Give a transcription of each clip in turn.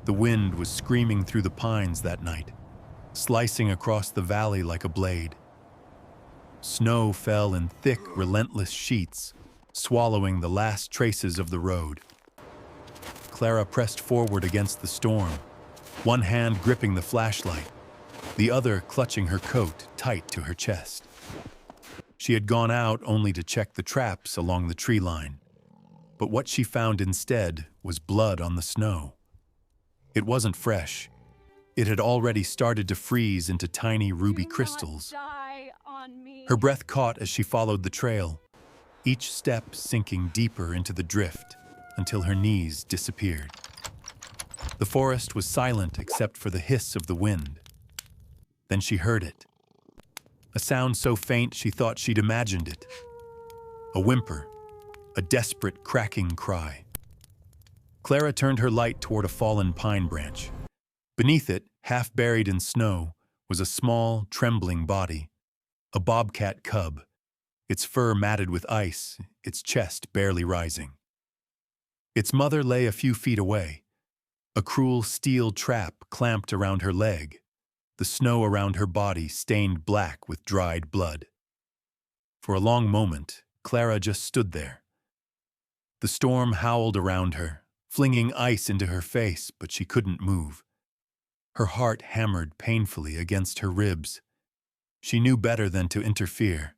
The wind was screaming through the pines that night, slicing across the valley like a blade. Snow fell in thick, relentless sheets, swallowing the last traces of the road. Clara pressed forward against the storm, one hand gripping the flashlight, the other clutching her coat tight to her chest. She had gone out only to check the traps along the tree line, but what she found instead was blood on the snow. It wasn't fresh. It had already started to freeze into tiny ruby crystals. Her breath caught as she followed the trail, each step sinking deeper into the drift until her knees disappeared. The forest was silent except for the hiss of the wind. Then she heard it. A sound so faint she thought she'd imagined it. A whimper, a desperate cracking cry. Clara turned her light toward a fallen pine branch. Beneath it, half buried in snow, was a small, trembling body. A bobcat cub, its fur matted with ice, its chest barely rising. Its mother lay a few feet away, a cruel steel trap clamped around her leg, the snow around her body stained black with dried blood. For a long moment, Clara just stood there. The storm howled around her, flinging ice into her face, but she couldn't move. Her heart hammered painfully against her ribs. She knew better than to interfere.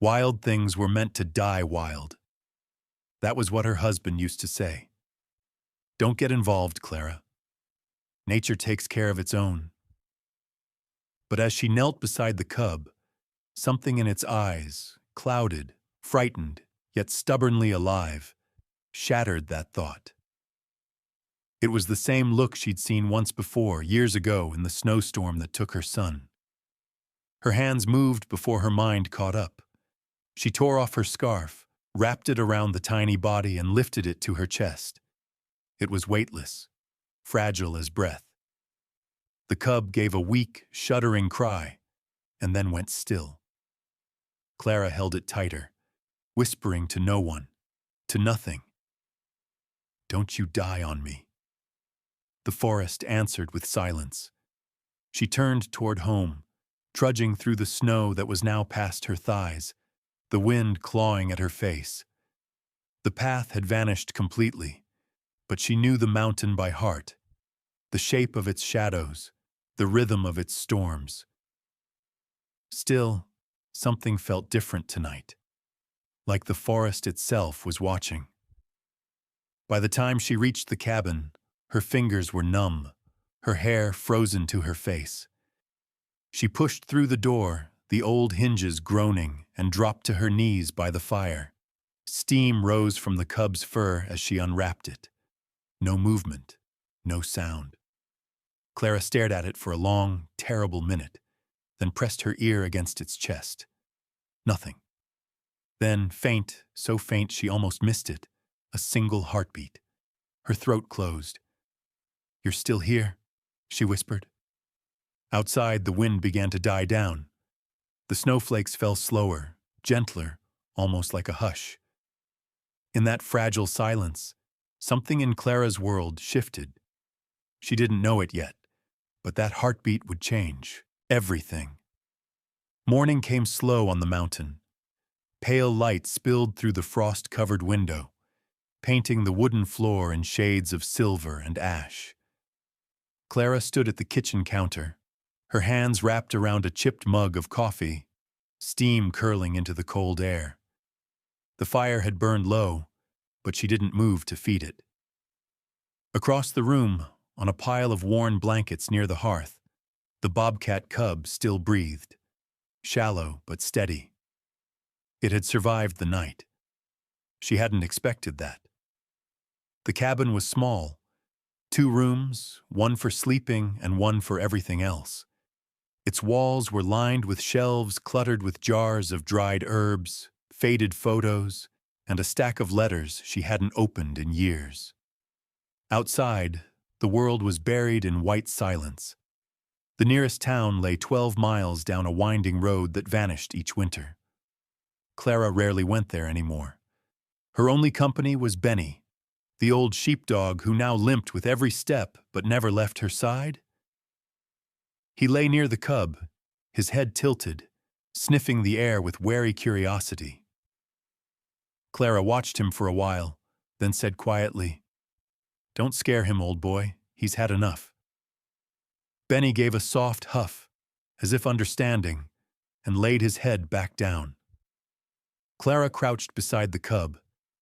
Wild things were meant to die wild. That was what her husband used to say. Don't get involved, Clara. Nature takes care of its own. But as she knelt beside the cub, something in its eyes, clouded, frightened, yet stubbornly alive, shattered that thought. It was the same look she'd seen once before, years ago, in the snowstorm that took her son. Her hands moved before her mind caught up. She tore off her scarf, wrapped it around the tiny body, and lifted it to her chest. It was weightless, fragile as breath. The cub gave a weak, shuddering cry, and then went still. Clara held it tighter, whispering to no one, to nothing. Don't you die on me. The forest answered with silence. She turned toward home, trudging through the snow that was now past her thighs, the wind clawing at her face. The path had vanished completely, but she knew the mountain by heart, the shape of its shadows, the rhythm of its storms. Still, something felt different tonight, like the forest itself was watching. By the time she reached the cabin, her fingers were numb, her hair frozen to her face. She pushed through the door, the old hinges groaning, and dropped to her knees by the fire. Steam rose from the cub's fur as she unwrapped it. No movement, no sound. Clara stared at it for a long, terrible minute, then pressed her ear against its chest. Nothing. Then, faint, so faint she almost missed it, a single heartbeat. Her throat closed. "You're still here," she whispered. Outside, the wind began to die down. The snowflakes fell slower, gentler, almost like a hush. In that fragile silence, something in Clara's world shifted. She didn't know it yet, but that heartbeat would change everything. Morning came slow on the mountain. Pale light spilled through the frost-covered window, painting the wooden floor in shades of silver and ash. Clara stood at the kitchen counter, her hands wrapped around a chipped mug of coffee, steam curling into the cold air. The fire had burned low, but she didn't move to feed it. Across the room, on a pile of worn blankets near the hearth, the bobcat cub still breathed, shallow but steady. It had survived the night. She hadn't expected that. The cabin was small, 2 rooms, one for sleeping and one for everything else. Its walls were lined with shelves cluttered with jars of dried herbs, faded photos, and a stack of letters she hadn't opened in years. Outside, the world was buried in white silence. The nearest town lay 12 miles down a winding road that vanished each winter. Clara rarely went there anymore. Her only company was Benny, The old sheepdog who now limped with every step but never left her side? He lay near the cub, his head tilted, sniffing the air with wary curiosity. Clara watched him for a while, then said quietly, "Don't scare him, old boy. He's had enough." Benny gave a soft huff, as if understanding, and laid his head back down. Clara crouched beside the cub,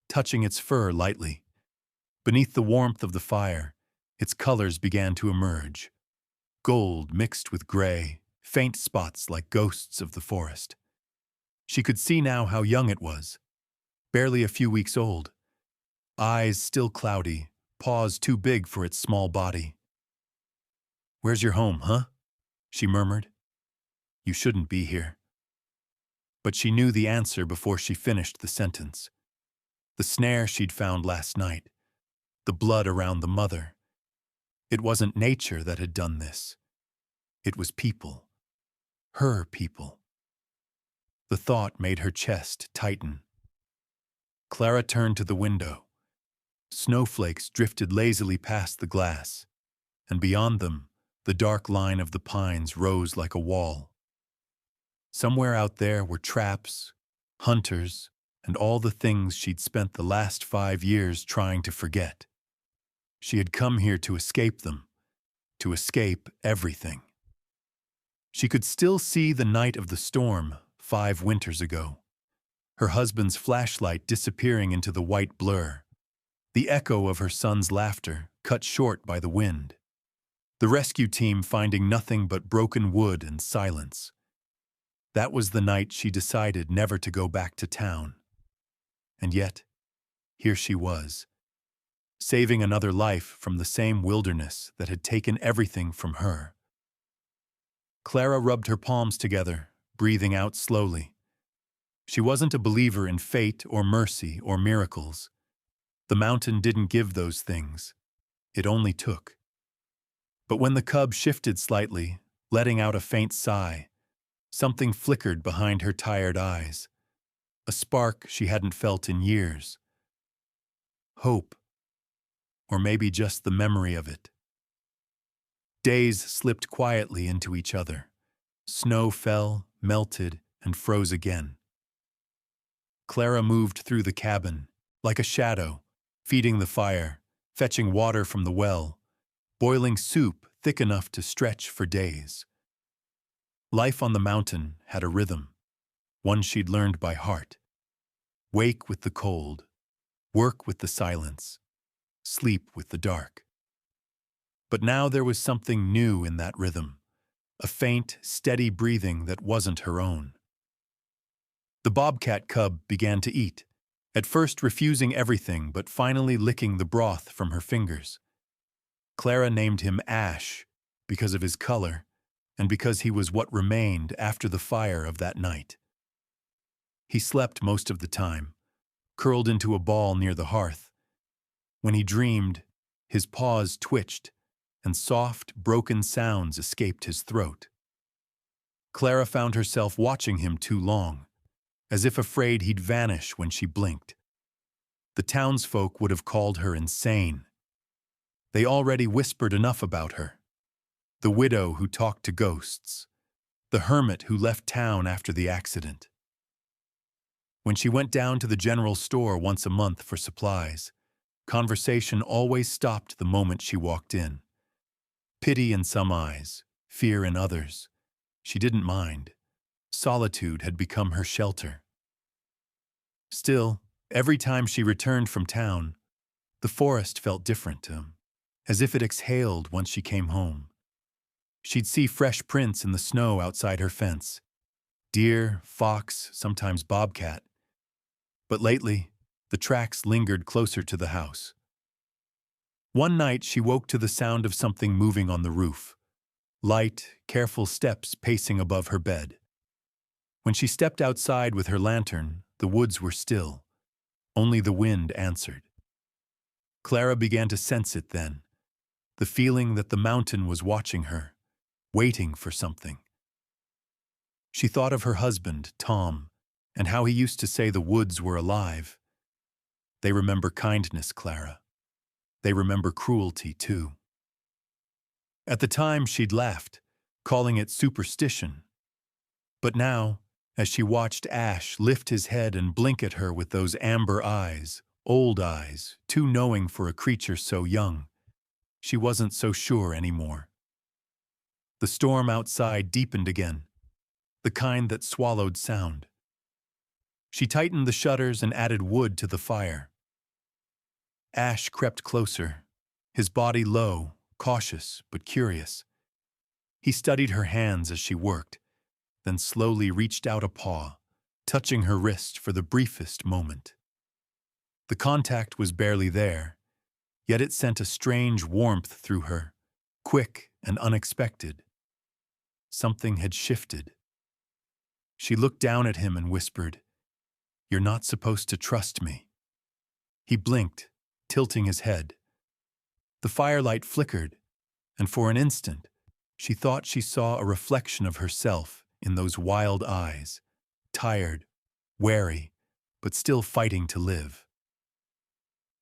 touching its fur lightly. Beneath the warmth of the fire, its colors began to emerge. Gold mixed with gray, faint spots like ghosts of the forest. She could see now how young it was, barely a few weeks old. Eyes still cloudy, paws too big for its small body. "Where's your home, huh?" she murmured. "You shouldn't be here." But she knew the answer before she finished the sentence. The snare she'd found last night, the blood around the mother. It wasn't nature that had done this. It was people. Her people. The thought made her chest tighten. Clara turned to the window. Snowflakes drifted lazily past the glass, and beyond them, the dark line of the pines rose like a wall. Somewhere out there were traps, hunters, and all the things she'd spent the last 5 years trying to forget. She had come here to escape them, to escape everything. She could still see the night of the storm 5 winters ago, her husband's flashlight disappearing into the white blur, the echo of her son's laughter cut short by the wind, the rescue team finding nothing but broken wood and silence. That was the night she decided never to go back to town. And yet, here she was, saving another life from the same wilderness that had taken everything from her. Clara rubbed her palms together, breathing out slowly. She wasn't a believer in fate or mercy or miracles. The mountain didn't give those things. It only took. But when the cub shifted slightly, letting out a faint sigh, something flickered behind her tired eyes. A spark she hadn't felt in years. Hope. Or maybe just the memory of it. Days slipped quietly into each other. Snow fell, melted, and froze again. Clara moved through the cabin, like a shadow, feeding the fire, fetching water from the well, boiling soup thick enough to stretch for days. Life on the mountain had a rhythm, one she'd learned by heart. Wake with the cold, work with the silence, sleep with the dark. But now there was something new in that rhythm, a faint, steady breathing that wasn't her own. The bobcat cub began to eat, at first refusing everything but finally licking the broth from her fingers. Clara named him Ash because of his color and because he was what remained after the fire of that night. He slept most of the time, curled into a ball near the hearth. When he dreamed, his paws twitched, and soft, broken sounds escaped his throat. Clara found herself watching him too long, as if afraid he'd vanish when she blinked. The townsfolk would have called her insane. They already whispered enough about her. The widow who talked to ghosts, the hermit who left town after the accident. When she went down to the general store once a month for supplies, conversation always stopped the moment she walked in. Pity in some eyes, fear in others. She didn't mind. Solitude had become her shelter. Still, every time she returned from town, the forest felt different, as if it exhaled once she came home. She'd see fresh prints in the snow outside her fence. Deer, fox, sometimes bobcat. But lately, the tracks lingered closer to the house. One night she woke to the sound of something moving on the roof. Light, careful steps pacing above her bed. When she stepped outside with her lantern, the woods were still. Only the wind answered. Clara began to sense it then, the feeling that the mountain was watching her, waiting for something. She thought of her husband, Tom, and how he used to say the woods were alive. They remember kindness, Clara, They remember cruelty, too. At the time, she'd laughed, calling it superstition. But now, as she watched Ash lift his head and blink at her with those amber eyes, old eyes, too knowing for a creature so young, she wasn't so sure anymore. The storm outside deepened again, the kind that swallowed sound. She tightened the shutters and added wood to the fire. Ash crept closer, his body low, cautious but curious. He studied her hands as she worked, then slowly reached out a paw, touching her wrist for the briefest moment. The contact was barely there, yet it sent a strange warmth through her, quick and unexpected. Something had shifted. She looked down at him and whispered, "You're not supposed to trust me." He blinked, tilting his head. The firelight flickered, and for an instant, she thought she saw a reflection of herself in those wild eyes, tired, wary, but still fighting to live.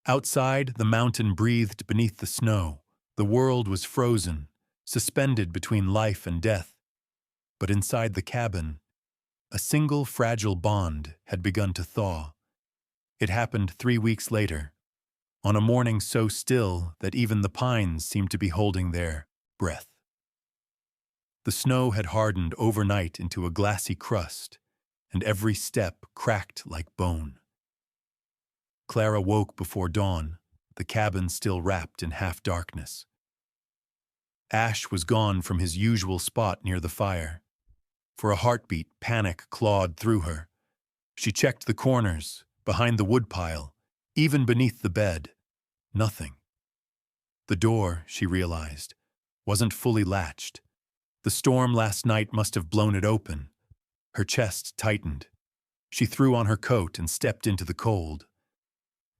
Outside, the mountain breathed beneath the snow. The world was frozen, suspended between life and death. But inside the cabin, a single fragile bond had begun to thaw. It happened 3 weeks later, on a morning so still that even the pines seemed to be holding their breath. The snow had hardened overnight into a glassy crust, and every step cracked like bone. Clara woke before dawn, the cabin still wrapped in half-darkness. Ash was gone from his usual spot near the fire. For a heartbeat, panic clawed through her. She checked the corners, behind the woodpile, even beneath the bed. Nothing. The door, she realized, wasn't fully latched. The storm last night must have blown it open. Her chest tightened. She threw on her coat and stepped into the cold.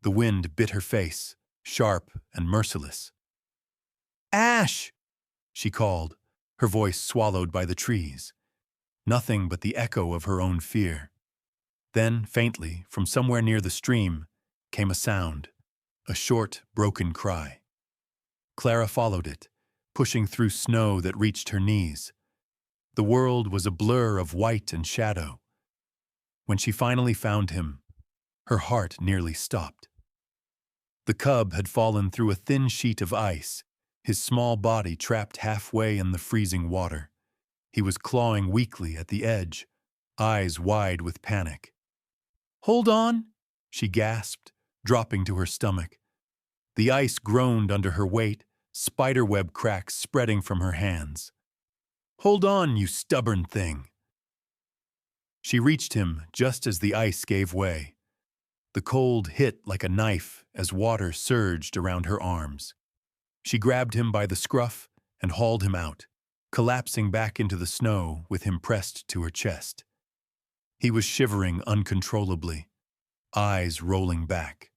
The wind bit her face, sharp and merciless. "Ash!" she called, her voice swallowed by the trees. Nothing but the echo of her own fear. Then, faintly, from somewhere near the stream, came a sound, a short, broken cry. Clara followed it, pushing through snow that reached her knees. The world was a blur of white and shadow. When she finally found him, her heart nearly stopped. The cub had fallen through a thin sheet of ice, his small body trapped halfway in the freezing water. He was clawing weakly at the edge, eyes wide with panic. "Hold on," she gasped, dropping to her stomach. The ice groaned under her weight, spiderweb cracks spreading from her hands. "Hold on, you stubborn thing." She reached him just as the ice gave way. The cold hit like a knife as water surged around her arms. She grabbed him by the scruff and hauled him out, collapsing back into the snow with him pressed to her chest. He was shivering uncontrollably, eyes rolling back.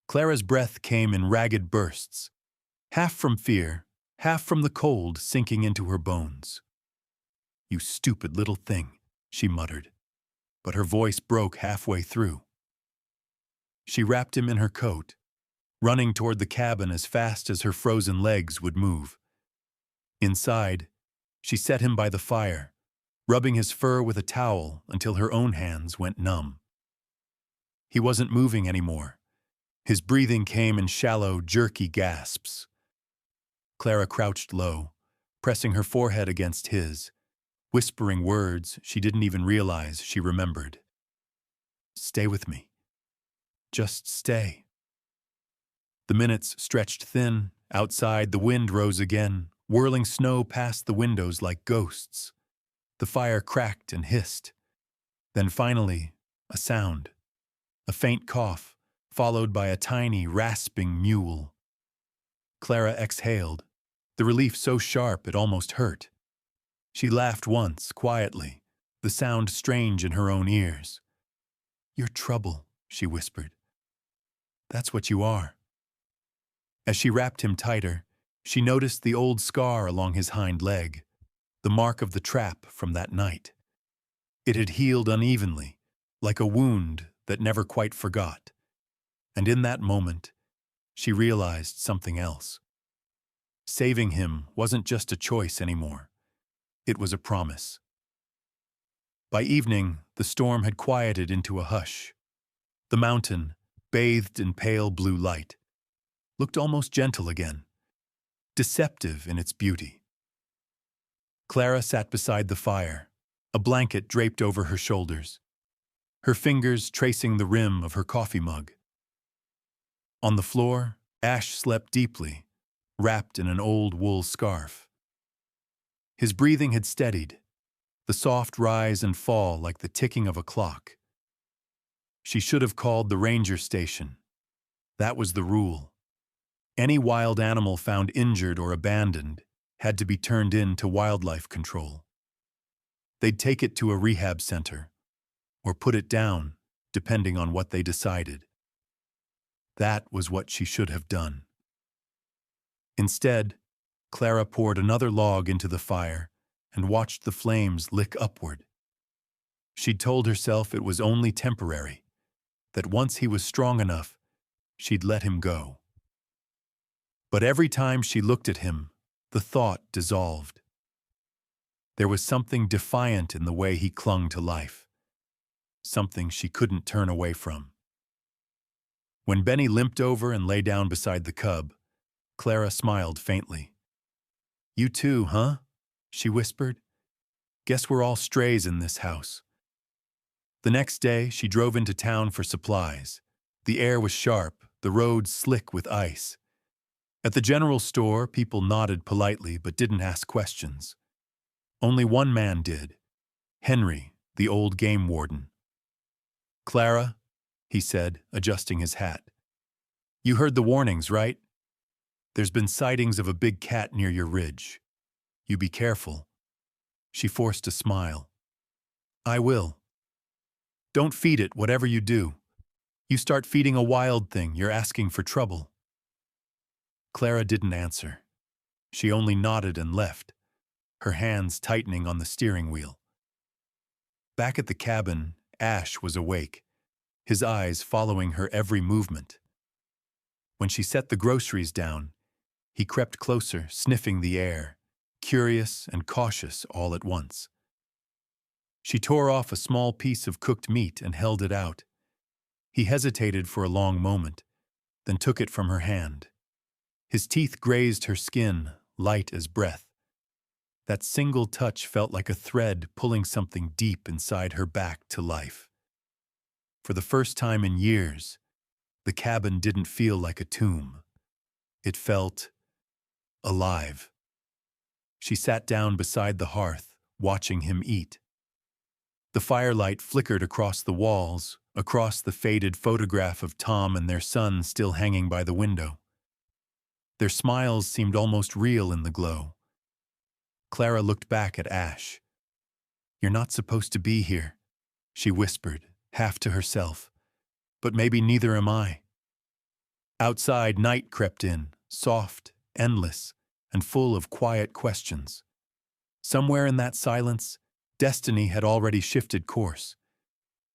Clara's breath came in ragged bursts, half from fear, half from the cold sinking into her bones. "You stupid little thing," she muttered, but her voice broke halfway through. She wrapped him in her coat, running toward the cabin as fast as her frozen legs would move. Inside, she set him by the fire, rubbing his fur with a towel until her own hands went numb. He wasn't moving anymore. His breathing came in shallow, jerky gasps. Clara crouched low, pressing her forehead against his, whispering words she didn't even realize she remembered. "Stay with me. Just stay." The minutes stretched thin. Outside, the wind rose again, whirling snow past the windows like ghosts. The fire cracked and hissed. Then finally, a sound. A faint cough, followed by a tiny, rasping mewl. Clara exhaled, the relief so sharp it almost hurt. She laughed once, quietly, the sound strange in her own ears. "You're trouble," she whispered. "That's what you are." As she wrapped him tighter, she noticed the old scar along his hind leg, the mark of the trap from that night. It had healed unevenly, like a wound that never quite forgot. And in that moment, she realized something else. Saving him wasn't just a choice anymore. It was a promise. By evening, the storm had quieted into a hush. The mountain, bathed in pale blue light, looked almost gentle again, deceptive in its beauty. Clara sat beside the fire, a blanket draped over her shoulders, her fingers tracing the rim of her coffee mug. On the floor, Ash slept deeply, wrapped in an old wool scarf. His breathing had steadied, the soft rise and fall like the ticking of a clock. She should have called the ranger station. That was the rule. Any wild animal found injured or abandoned had to be turned in to wildlife control. They'd take it to a rehab center, or put it down, depending on what they decided. That was what she should have done. Instead, Clara poured another log into the fire and watched the flames lick upward. She'd told herself it was only temporary, that once he was strong enough, she'd let him go. But every time she looked at him, the thought dissolved. There was something defiant in the way he clung to life, something she couldn't turn away from. When Benny limped over and lay down beside the cub, Clara smiled faintly. "You too, huh?" she whispered. "Guess we're all strays in this house." The next day, she drove into town for supplies. The air was sharp, the roads slick with ice. At the general store, people nodded politely but didn't ask questions. Only one man did, Henry, the old game warden. "Clara," he said, adjusting his hat. "You heard the warnings, right? There's been sightings of a big cat near your ridge. You be careful." She forced a smile. "I will. Don't feed it, whatever you do. You start feeding a wild thing, you're asking for trouble." Clara didn't answer. She only nodded and left, her hands tightening on the steering wheel. Back at the cabin, Ash was awake, his eyes following her every movement. When she set the groceries down, he crept closer, sniffing the air, curious and cautious all at once. She tore off a small piece of cooked meat and held it out. He hesitated for a long moment, then took it from her hand. His teeth grazed her skin, light as breath. That single touch felt like a thread pulling something deep inside her back to life. For the first time in years, the cabin didn't feel like a tomb. It felt alive. She sat down beside the hearth, watching him eat. The firelight flickered across the walls, across the faded photograph of Tom and their son still hanging by the window. Their smiles seemed almost real in the glow. Clara looked back at Ash. "You're not supposed to be here," she whispered, half to herself. "But maybe neither am I." Outside, night crept in, soft, endless, and full of quiet questions. Somewhere in that silence, destiny had already shifted course.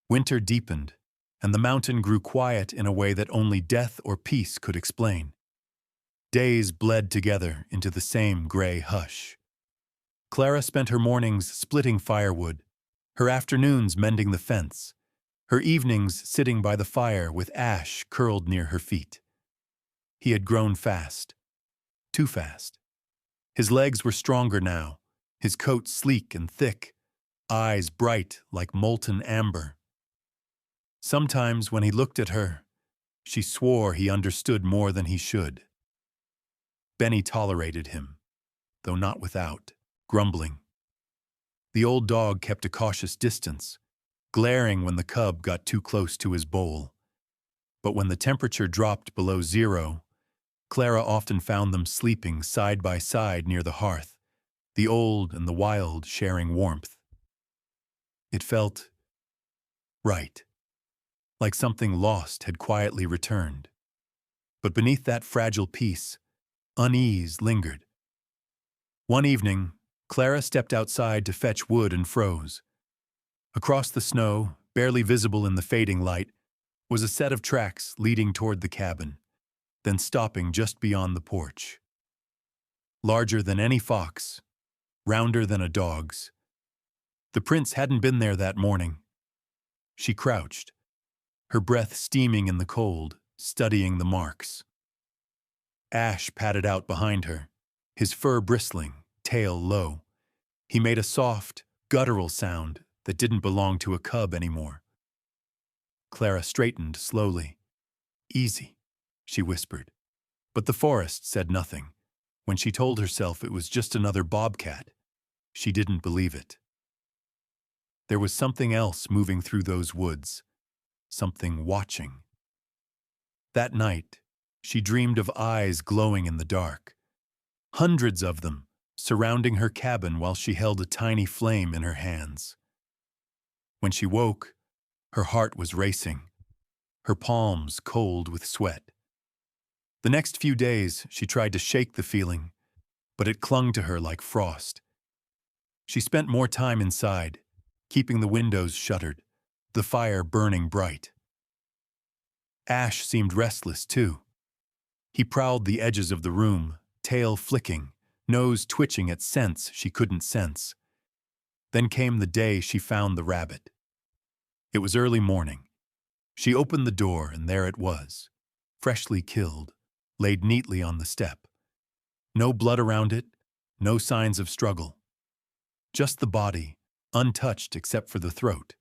Winter deepened, and the mountain grew quiet in a way that only death or peace could explain. Days bled together into the same gray hush. Clara spent her mornings splitting firewood, her afternoons mending the fence, her evenings sitting by the fire with Ash curled near her feet. He had grown fast, too fast. His legs were stronger now, his coat sleek and thick, eyes bright like molten amber. Sometimes when he looked at her, she swore he understood more than he should. Benny tolerated him, though not without, grumbling. The old dog kept a cautious distance, glaring when the cub got too close to his bowl. But when the temperature dropped below 0, Clara often found them sleeping side by side near the hearth, the old and the wild sharing warmth. It felt right, like something lost had quietly returned. But beneath that fragile peace, unease lingered. One evening, Clara stepped outside to fetch wood and froze. Across the snow, barely visible in the fading light, was a set of tracks leading toward the cabin. then stopping just beyond the porch. Larger than any fox, rounder than a dog's. The prints hadn't been there that morning. She crouched, her breath steaming in the cold, studying the marks. Ash padded out behind her, his fur bristling, tail low. He made a soft, guttural sound that didn't belong to a cub anymore. Clara straightened slowly. "Easy," she whispered. But the forest said nothing. When she told herself it was just another bobcat, she didn't believe it. There was something else moving through those woods, something watching. That night, she dreamed of eyes glowing in the dark, hundreds of them surrounding her cabin while she held a tiny flame in her hands. When she woke, her heart was racing, her palms cold with sweat. The next few days, she tried to shake the feeling, but it clung to her like frost. She spent more time inside, keeping the windows shuttered, the fire burning bright. Ash seemed restless, too. He prowled the edges of the room, tail flicking, nose twitching at scents she couldn't sense. Then came the day she found the rabbit. It was early morning. She opened the door, and there it was, freshly killed, laid neatly on the step. No blood around it, no signs of struggle. Just the body, untouched except for the throat.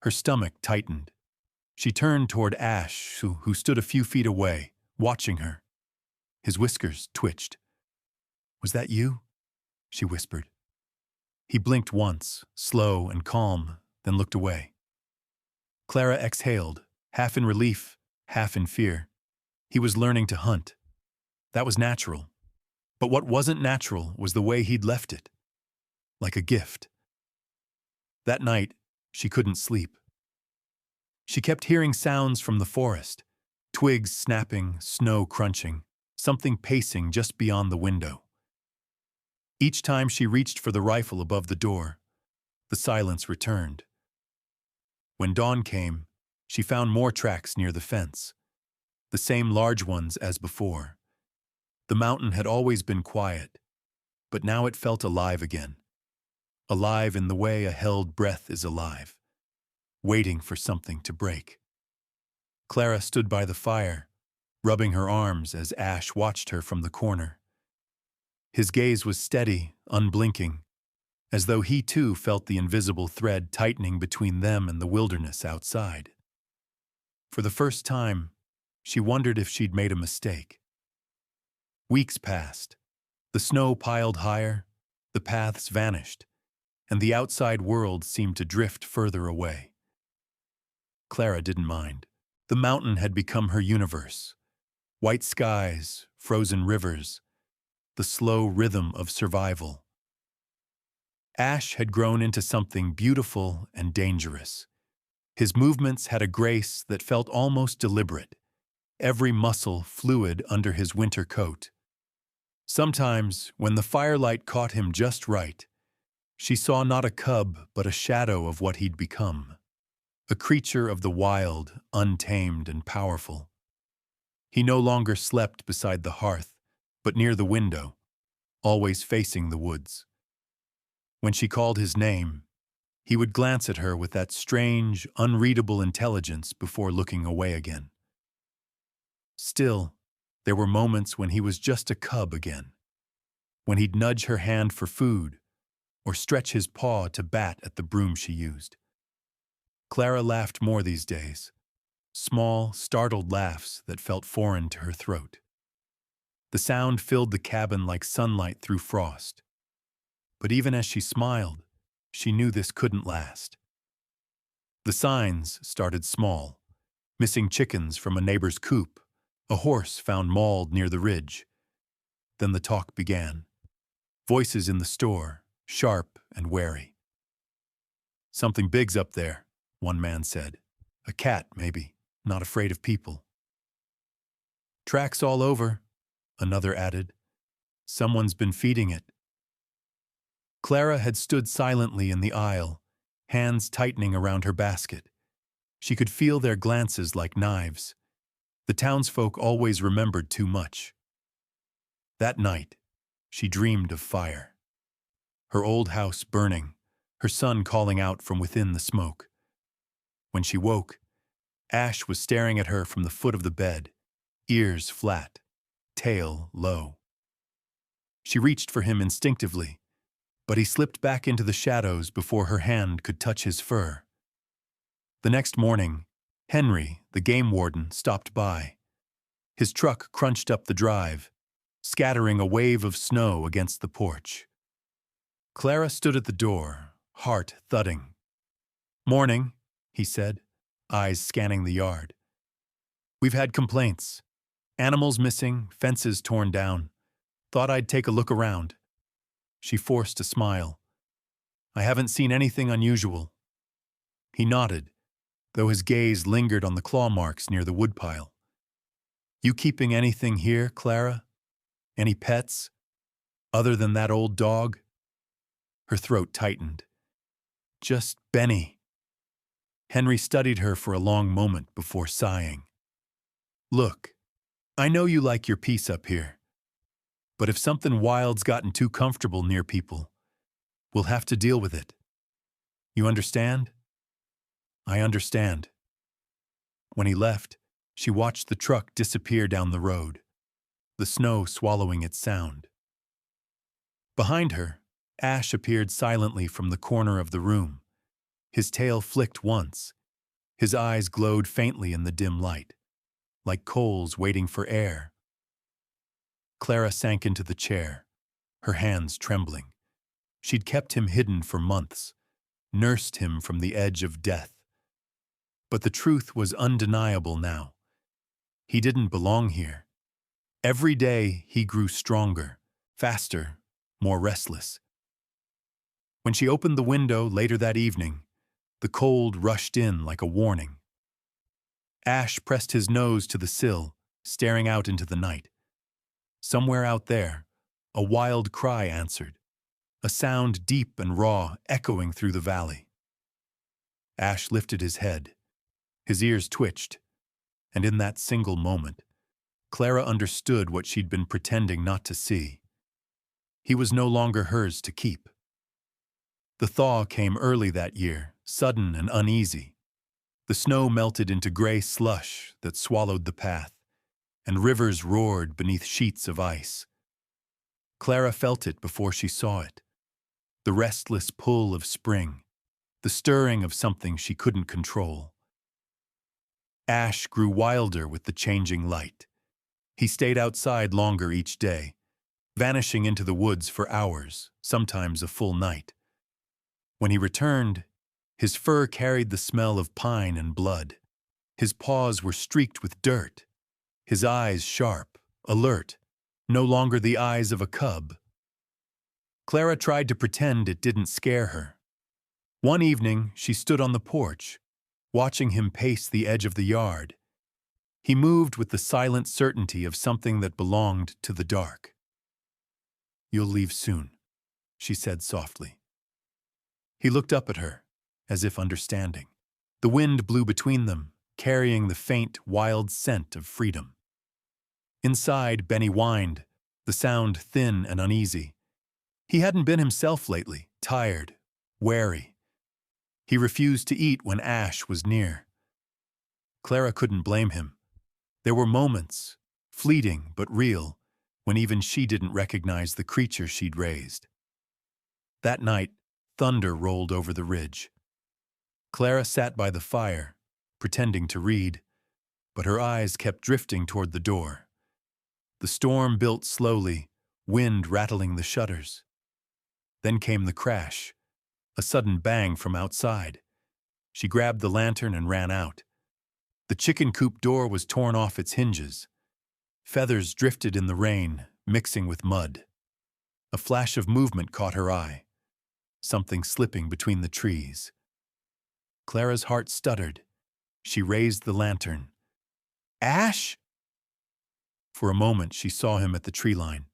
Her stomach tightened. She turned toward Ash, who stood a few feet away, watching her. His whiskers twitched. "Was that you?" she whispered. He blinked once, slow and calm, then looked away. Clara exhaled, half in relief, half in fear. He was learning to hunt. That was natural. But what wasn't natural was the way he'd left it. Like a gift. That night, she couldn't sleep. She kept hearing sounds from the forest, twigs snapping, snow crunching, something pacing just beyond the window. Each time she reached for the rifle above the door, the silence returned. When dawn came, she found more tracks near the fence, the same large ones as before. The mountain had always been quiet, but now it felt alive again. Alive in the way a held breath is alive, waiting for something to break. Clara stood by the fire, rubbing her arms as Ash watched her from the corner. His gaze was steady, unblinking, as though he too felt the invisible thread tightening between them and the wilderness outside. For the first time, she wondered if she'd made a mistake. Weeks passed. The snow piled higher, the paths vanished, and the outside world seemed to drift further away. Clara didn't mind. The mountain had become her universe. White skies, frozen rivers, the slow rhythm of survival. Ash had grown into something beautiful and dangerous. His movements had a grace that felt almost deliberate, every muscle fluid under his winter coat. Sometimes, when the firelight caught him just right, she saw not a cub but a shadow of what he'd become. A creature of the wild, untamed and powerful. He no longer slept beside the hearth, but near the window, always facing the woods. When she called his name, he would glance at her with that strange, unreadable intelligence before looking away again. Still, there were moments when he was just a cub again, when he'd nudge her hand for food or stretch his paw to bat at the broom she used. Clara laughed more these days, small, startled laughs that felt foreign to her throat. The sound filled the cabin like sunlight through frost. But even as she smiled, she knew this couldn't last. The signs started small, missing chickens from a neighbor's coop, a horse found mauled near the ridge. Then the talk began. Voices in the store, sharp and wary. "Something big's up there," one man said. "A cat, maybe, not afraid of people." "Tracks all over," another added. "Someone's been feeding it." Clara had stood silently in the aisle, hands tightening around her basket. She could feel their glances like knives. The townsfolk always remembered too much. That night, she dreamed of fire. Her old house burning, her son calling out from within the smoke. When she woke, Ash was staring at her from the foot of the bed, ears flat, tail low. She reached for him instinctively, but he slipped back into the shadows before her hand could touch his fur. The next morning, Henry, the game warden, stopped by. His truck crunched up the drive, scattering a wave of snow against the porch. Clara stood at the door, heart thudding. "Morning," he said, eyes scanning the yard. "We've had complaints. Animals missing, fences torn down. Thought I'd take a look around." She forced a smile. "I haven't seen anything unusual." He nodded, though his gaze lingered on the claw marks near the woodpile. "You keeping anything here, Clara? Any pets? Other than that old dog?" Her throat tightened. "Just Benny." Henry studied her for a long moment before sighing. "Look, I know you like your peace up here, but if something wild's gotten too comfortable near people, we'll have to deal with it. You understand?" "I understand." When he left, she watched the truck disappear down the road, the snow swallowing its sound. Behind her, Ash appeared silently from the corner of the room. His tail flicked once. His eyes glowed faintly in the dim light, like coals waiting for air. Clara sank into the chair, her hands trembling. She'd kept him hidden for months, nursed him from the edge of death. But the truth was undeniable now. He didn't belong here. Every day he grew stronger, faster, more restless. When she opened the window later that evening, the cold rushed in like a warning. Ash pressed his nose to the sill, staring out into the night. Somewhere out there, a wild cry answered, a sound deep and raw echoing through the valley. Ash lifted his head. His ears twitched, and in that single moment, Clara understood what she'd been pretending not to see. He was no longer hers to keep. The thaw came early that year, sudden and uneasy. The snow melted into gray slush that swallowed the path, and rivers roared beneath sheets of ice. Clara felt it before she saw it, the restless pull of spring, the stirring of something she couldn't control. Ash grew wilder with the changing light. He stayed outside longer each day, vanishing into the woods for hours, sometimes a full night. When he returned, his fur carried the smell of pine and blood. His paws were streaked with dirt, his eyes sharp, alert, no longer the eyes of a cub. Clara tried to pretend it didn't scare her. One evening, she stood on the porch, watching him pace the edge of the yard. He moved with the silent certainty of something that belonged to the dark. "You'll leave soon," she said softly. He looked up at her, as if understanding. The wind blew between them, carrying the faint, wild scent of freedom. Inside, Benny whined, the sound thin and uneasy. He hadn't been himself lately, tired, wary. He refused to eat when Ash was near. Clara couldn't blame him. There were moments, fleeting but real, when even she didn't recognize the creature she'd raised. That night, thunder rolled over the ridge. Clara sat by the fire, pretending to read, but her eyes kept drifting toward the door. The storm built slowly, wind rattling the shutters. Then came the crash, a sudden bang from outside. She grabbed the lantern and ran out. The chicken coop door was torn off its hinges. Feathers drifted in the rain, mixing with mud. A flash of movement caught her eye, something slipping between the trees. Clara's heart stuttered. She raised the lantern. "Ash!" For a moment she saw him at the tree line,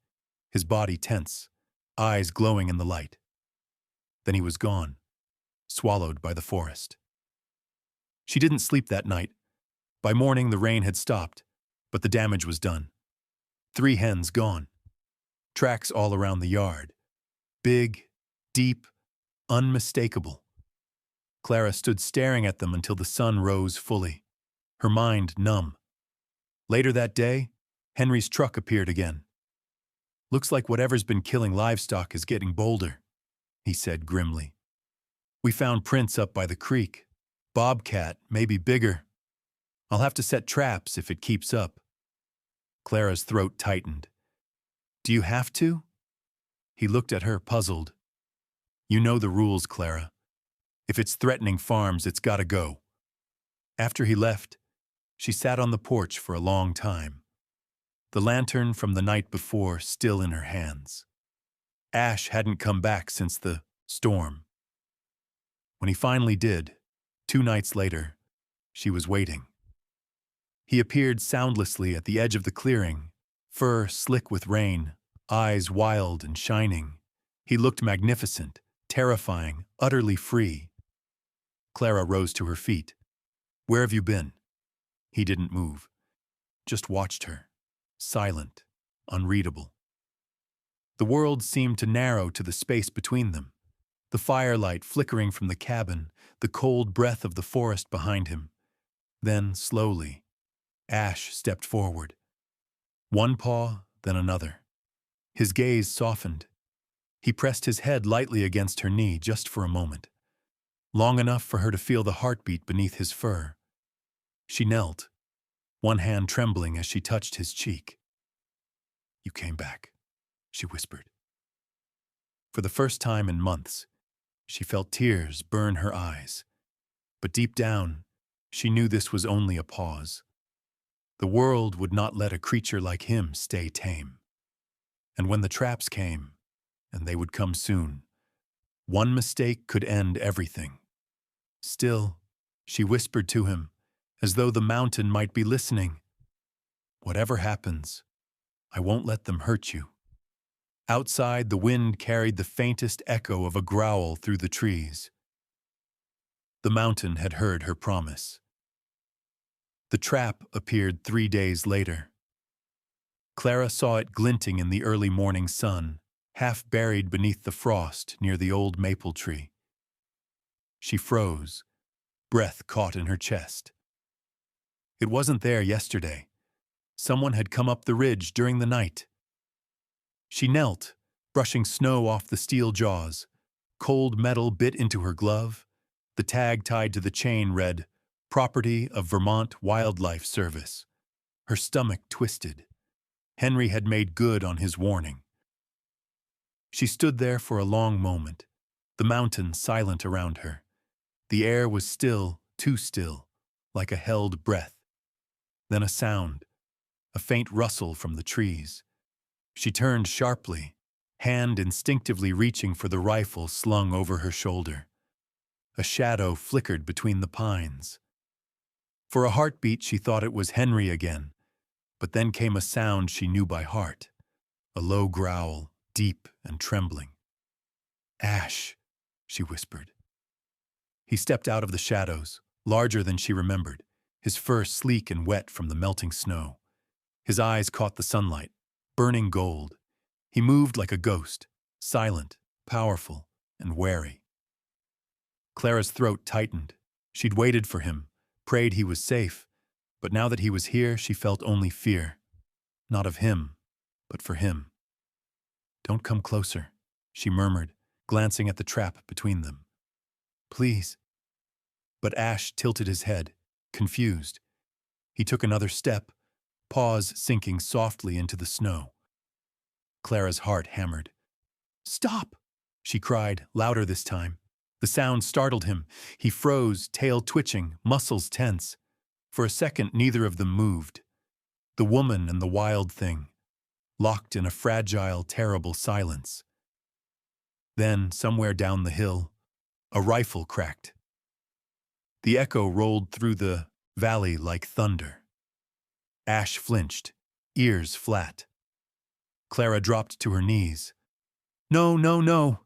his body tense, eyes glowing in the light. Then he was gone, swallowed by the forest. She didn't sleep that night. By morning the rain had stopped, But the damage was done. 3 hens gone. Tracks all around the yard. Big, deep, unmistakable. Clara stood staring at them until the sun rose fully, her mind numb. Later that day, Henry's truck appeared again. "Looks like whatever's been killing livestock is getting bolder," he said grimly. "We found prints up by the creek. Bobcat, maybe bigger. I'll have to set traps if it keeps up." Clara's throat tightened. "Do you have to?" He looked at her, puzzled. "You know the rules, Clara. If it's threatening farms, it's gotta go." After he left, she sat on the porch for a long time, the lantern from the night before still in her hands. Ash hadn't come back since the storm. When he finally did, 2 nights later, she was waiting. He appeared soundlessly at the edge of the clearing, fur slick with rain, eyes wild and shining. He looked magnificent, terrifying, utterly free. Clara rose to her feet. "Where have you been?" He didn't move, just watched her, silent, unreadable. The world seemed to narrow to the space between them, the firelight flickering from the cabin, the cold breath of the forest behind him. Then, slowly, Ash stepped forward. One paw, then another. His gaze softened. He pressed his head lightly against her knee just for a moment, long enough for her to feel the heartbeat beneath his fur. She knelt, one hand trembling as she touched his cheek. "You came back," she whispered. For the first time in months, she felt tears burn her eyes. But deep down, she knew this was only a pause. The world would not let a creature like him stay tame. And when the traps came, and they would come soon, one mistake could end everything. Still, she whispered to him, as though the mountain might be listening, "Whatever happens, I won't let them hurt you." Outside, the wind carried the faintest echo of a growl through the trees. The mountain had heard her promise. The trap appeared 3 days later. Clara saw it glinting in the early morning sun, half buried beneath the frost near the old maple tree. She froze, breath caught in her chest. It wasn't there yesterday. Someone had come up the ridge during the night. She knelt, brushing snow off the steel jaws. Cold metal bit into her glove. The tag tied to the chain read, "Property of Vermont Wildlife Service." Her stomach twisted. Henry had made good on his warning. She stood there for a long moment, the mountain silent around her. The air was still, too still, like a held breath. Then a sound, a faint rustle from the trees. She turned sharply, hand instinctively reaching for the rifle slung over her shoulder. A shadow flickered between the pines. For a heartbeat, she thought it was Henry again, but then came a sound she knew by heart, a low growl, deep and trembling. "Ash," she whispered. He stepped out of the shadows, larger than she remembered, his fur sleek and wet from the melting snow. His eyes caught the sunlight, burning gold. He moved like a ghost, silent, powerful, and wary. Clara's throat tightened. She'd waited for him, prayed he was safe, but now that he was here, she felt only fear. Not of him, but for him. "Don't come closer," she murmured, glancing at the trap between them. "Please." But Ash tilted his head, confused. He took another step, paws sinking softly into the snow. Clara's heart hammered. "Stop!" she cried, louder this time. The sound startled him. He froze, tail twitching, muscles tense. For a second, neither of them moved. The woman and the wild thing, locked in a fragile, terrible silence. Then, somewhere down the hill, a rifle cracked. The echo rolled through the valley like thunder. Ash flinched, ears flat. Clara dropped to her knees. "No, no, no!"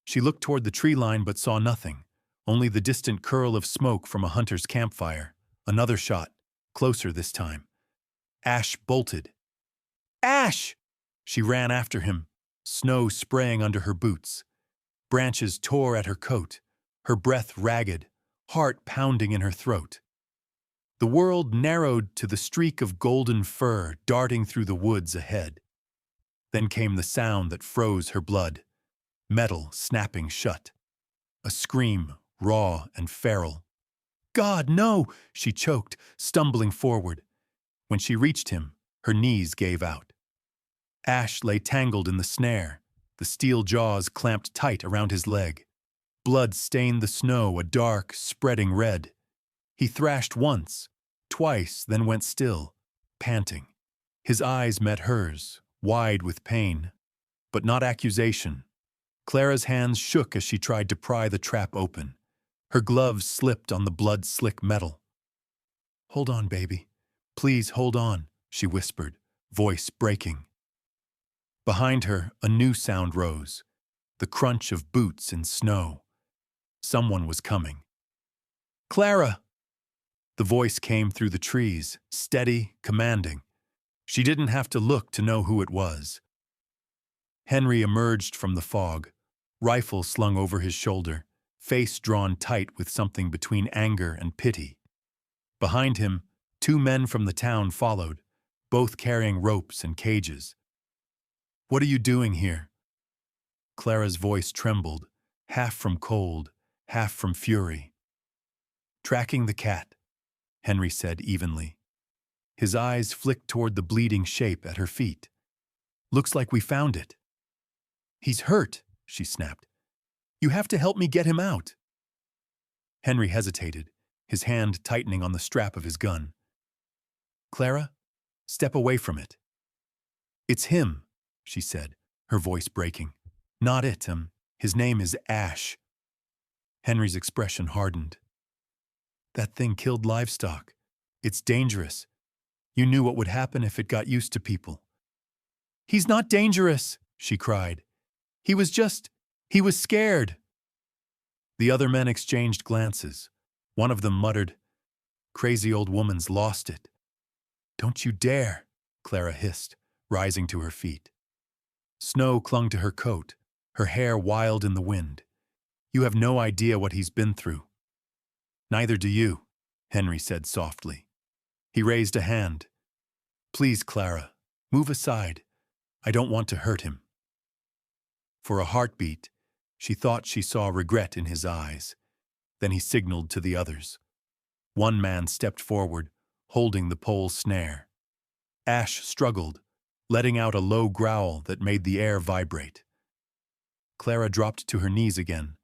She looked toward the tree line but saw nothing, only the distant curl of smoke from a hunter's campfire. Another shot, closer this time. Ash bolted. Ash! She ran after him, snow spraying under her boots. Branches tore at her coat, her breath ragged, heart pounding in her throat. The world narrowed to the streak of golden fur darting through the woods ahead. Then came the sound that froze her blood, metal snapping shut. A scream, raw and feral. God, no! She choked, stumbling forward. When she reached him, her knees gave out. Ash lay tangled in the snare, the steel jaws clamped tight around his leg. Blood stained the snow a dark, spreading red. He thrashed once, twice, then went still, panting. His eyes met hers, wide with pain, but not accusation. Clara's hands shook as she tried to pry the trap open. Her gloves slipped on the blood-slick metal. "Hold on, baby. Please hold on," she whispered, voice breaking. Behind her, a new sound rose, the crunch of boots in snow. Someone was coming. "Clara!" The voice came through the trees, steady, commanding. She didn't have to look to know who it was. Henry emerged from the fog, rifle slung over his shoulder, face drawn tight with something between anger and pity. Behind him, 2 men from the town followed, both carrying ropes and cages. "What are you doing here?" Clara's voice trembled, half from cold, half from fury. "Tracking the cat," Henry said evenly. His eyes flicked toward the bleeding shape at her feet. "Looks like we found it." "He's hurt," she snapped. "You have to help me get him out." Henry hesitated, his hand tightening on the strap of his gun. "Clara, step away from it." "It's him," she said, her voice breaking. "Not it, his name is Ash." Henry's expression hardened. "That thing killed livestock. It's dangerous. You knew what would happen if it got used to people." "He's not dangerous," she cried. He was scared." The other men exchanged glances. One of them muttered, "Crazy old woman's lost it." "Don't you dare," Clara hissed, rising to her feet. Snow clung to her coat, her hair wild in the wind. "You have no idea what he's been through." "Neither do you," Henry said softly. He raised a hand. "Please, Clara, move aside. I don't want to hurt him." For a heartbeat, she thought she saw regret in his eyes. Then he signaled to the others. One man stepped forward, holding the pole snare. Ash struggled, letting out a low growl that made the air vibrate. Clara dropped to her knees again,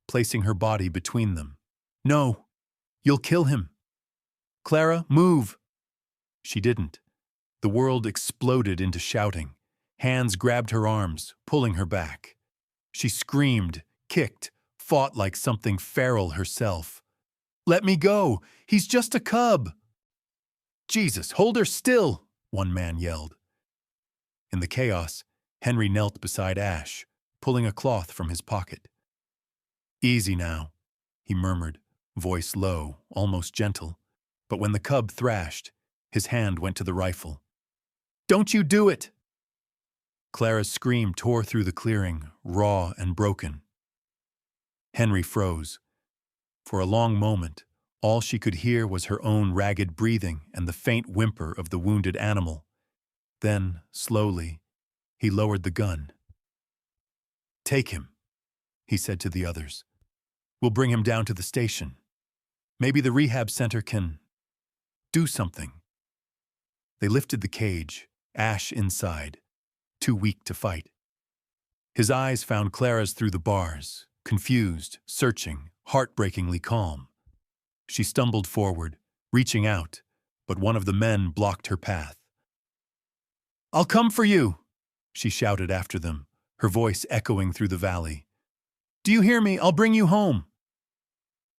placing her body between them. "No, you'll kill him. Clara, move." She didn't. The world exploded into shouting. Hands grabbed her arms, pulling her back. She screamed, kicked, fought like something feral herself. "Let me go! He's just a cub!" "Jesus, hold her still!" one man yelled. In the chaos, Henry knelt beside Ash, pulling a cloth from his pocket. "Easy now," he murmured, voice low, almost gentle. But when the cub thrashed, his hand went to the rifle. "Don't you do it!" Clara's scream tore through the clearing, raw and broken. Henry froze. For a long moment, all she could hear was her own ragged breathing and the faint whimper of the wounded animal. Then, slowly, he lowered the gun. "Take him," he said to the others. "We'll bring him down to the station. Maybe the rehab center can do something." They lifted the cage, Ash inside, too weak to fight. His eyes found Clara's through the bars, confused, searching, heartbreakingly calm. She stumbled forward, reaching out, but one of the men blocked her path. "I'll come for you," she shouted after them, her voice echoing through the valley. "Do you hear me? I'll bring you home."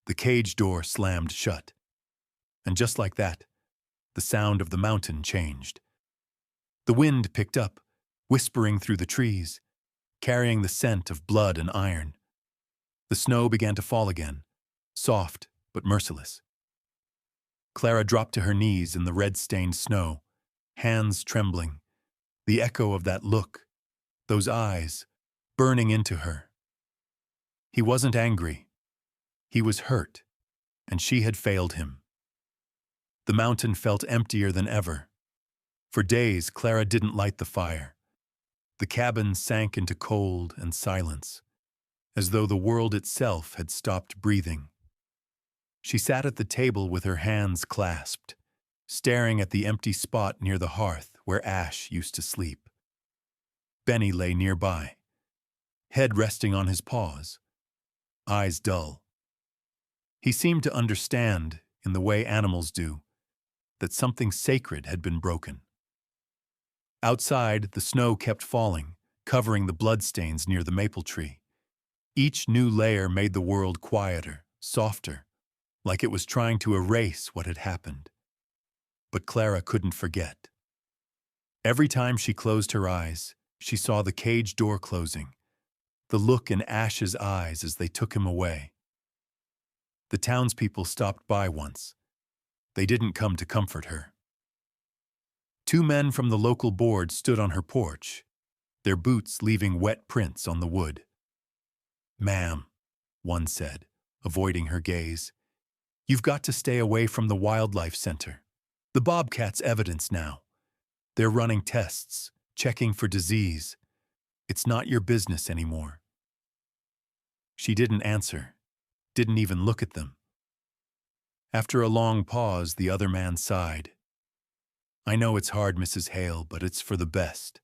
The cage door slammed shut. And just like that, the sound of the mountain changed. The wind picked up, whispering through the trees, carrying the scent of blood and iron. The snow began to fall again, soft but merciless. Clara dropped to her knees in the red-stained snow, hands trembling, the echo of that look, those eyes, burning into her. He wasn't angry. He was hurt, and she had failed him. The mountain felt emptier than ever. For days, Clara didn't light the fire. The cabin sank into cold and silence, as though the world itself had stopped breathing. She sat at the table with her hands clasped, staring at the empty spot near the hearth where Ash used to sleep. Benny lay nearby, head resting on his paws, eyes dull. He seemed to understand, in the way animals do, that something sacred had been broken. Outside, the snow kept falling, covering the bloodstains near the maple tree. Each new layer made the world quieter, softer, like it was trying to erase what had happened. But Clara couldn't forget. Every time she closed her eyes, she saw the cage door closing, the look in Ash's eyes as they took him away. The townspeople stopped by once. They didn't come to comfort her. 2 men from the local board stood on her porch, their boots leaving wet prints on the wood. "Ma'am," one said, avoiding her gaze, "you've got to stay away from the wildlife center. The Bobcat's evidence now. They're running tests, checking for disease. It's not your business anymore." She didn't answer, didn't even look at them. After a long pause, the other man sighed. "I know it's hard, Mrs. Hale, but it's for the best.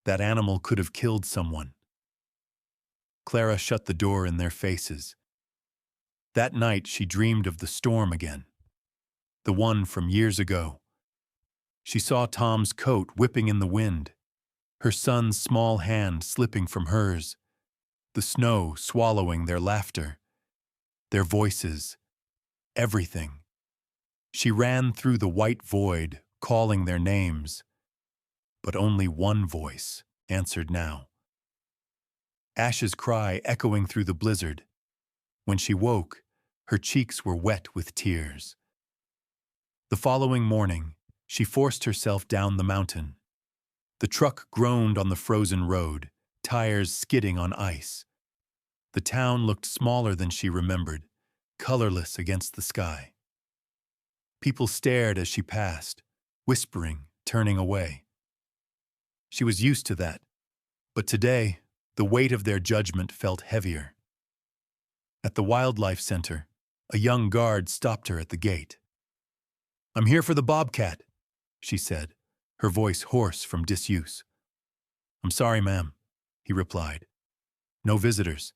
That animal could have killed someone." Clara shut the door in their faces. That night she dreamed of the storm again, the one from years ago. She saw Tom's coat whipping in the wind, her son's small hand slipping from hers, the snow swallowing their laughter, their voices, everything. She ran through the white void, calling their names, but only one voice answered now. Ash's cry echoing through the blizzard. When she woke, her cheeks were wet with tears. The following morning, she forced herself down the mountain. The truck groaned on the frozen road, tires skidding on ice. The town looked smaller than she remembered, colorless against the sky. People stared as she passed, whispering, turning away. She was used to that, but today, the weight of their judgment felt heavier. At the wildlife center, a young guard stopped her at the gate. "I'm here for the Bobcat," she said, her voice hoarse from disuse. "I'm sorry, ma'am," he replied. "No visitors.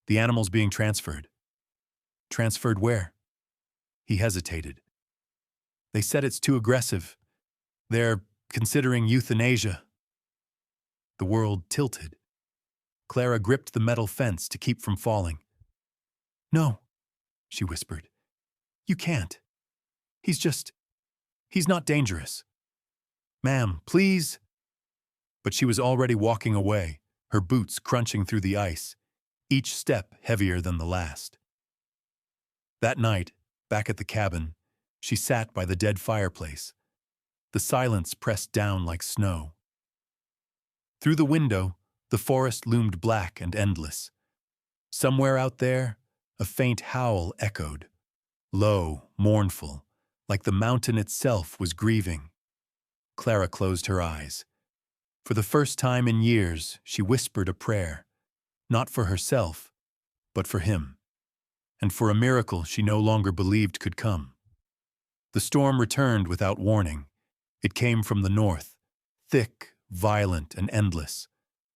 The animal's being transferred." "Transferred where?" He hesitated. "They said it's too aggressive. They're considering euthanasia." The world tilted. Clara gripped the metal fence to keep from falling. "No," she whispered. "You can't. He's not dangerous. Ma'am, please." But she was already walking away, her boots crunching through the ice, each step heavier than the last. That night, back at the cabin, she sat by the dead fireplace. The silence pressed down like snow. Through the window, the forest loomed black and endless. Somewhere out there, a faint howl echoed, low, mournful, like the mountain itself was grieving. Clara closed her eyes. For the first time in years, she whispered a prayer, not for herself, but for him, and for a miracle she no longer believed could come. The storm returned without warning. It came from the north, thick, violent, and endless.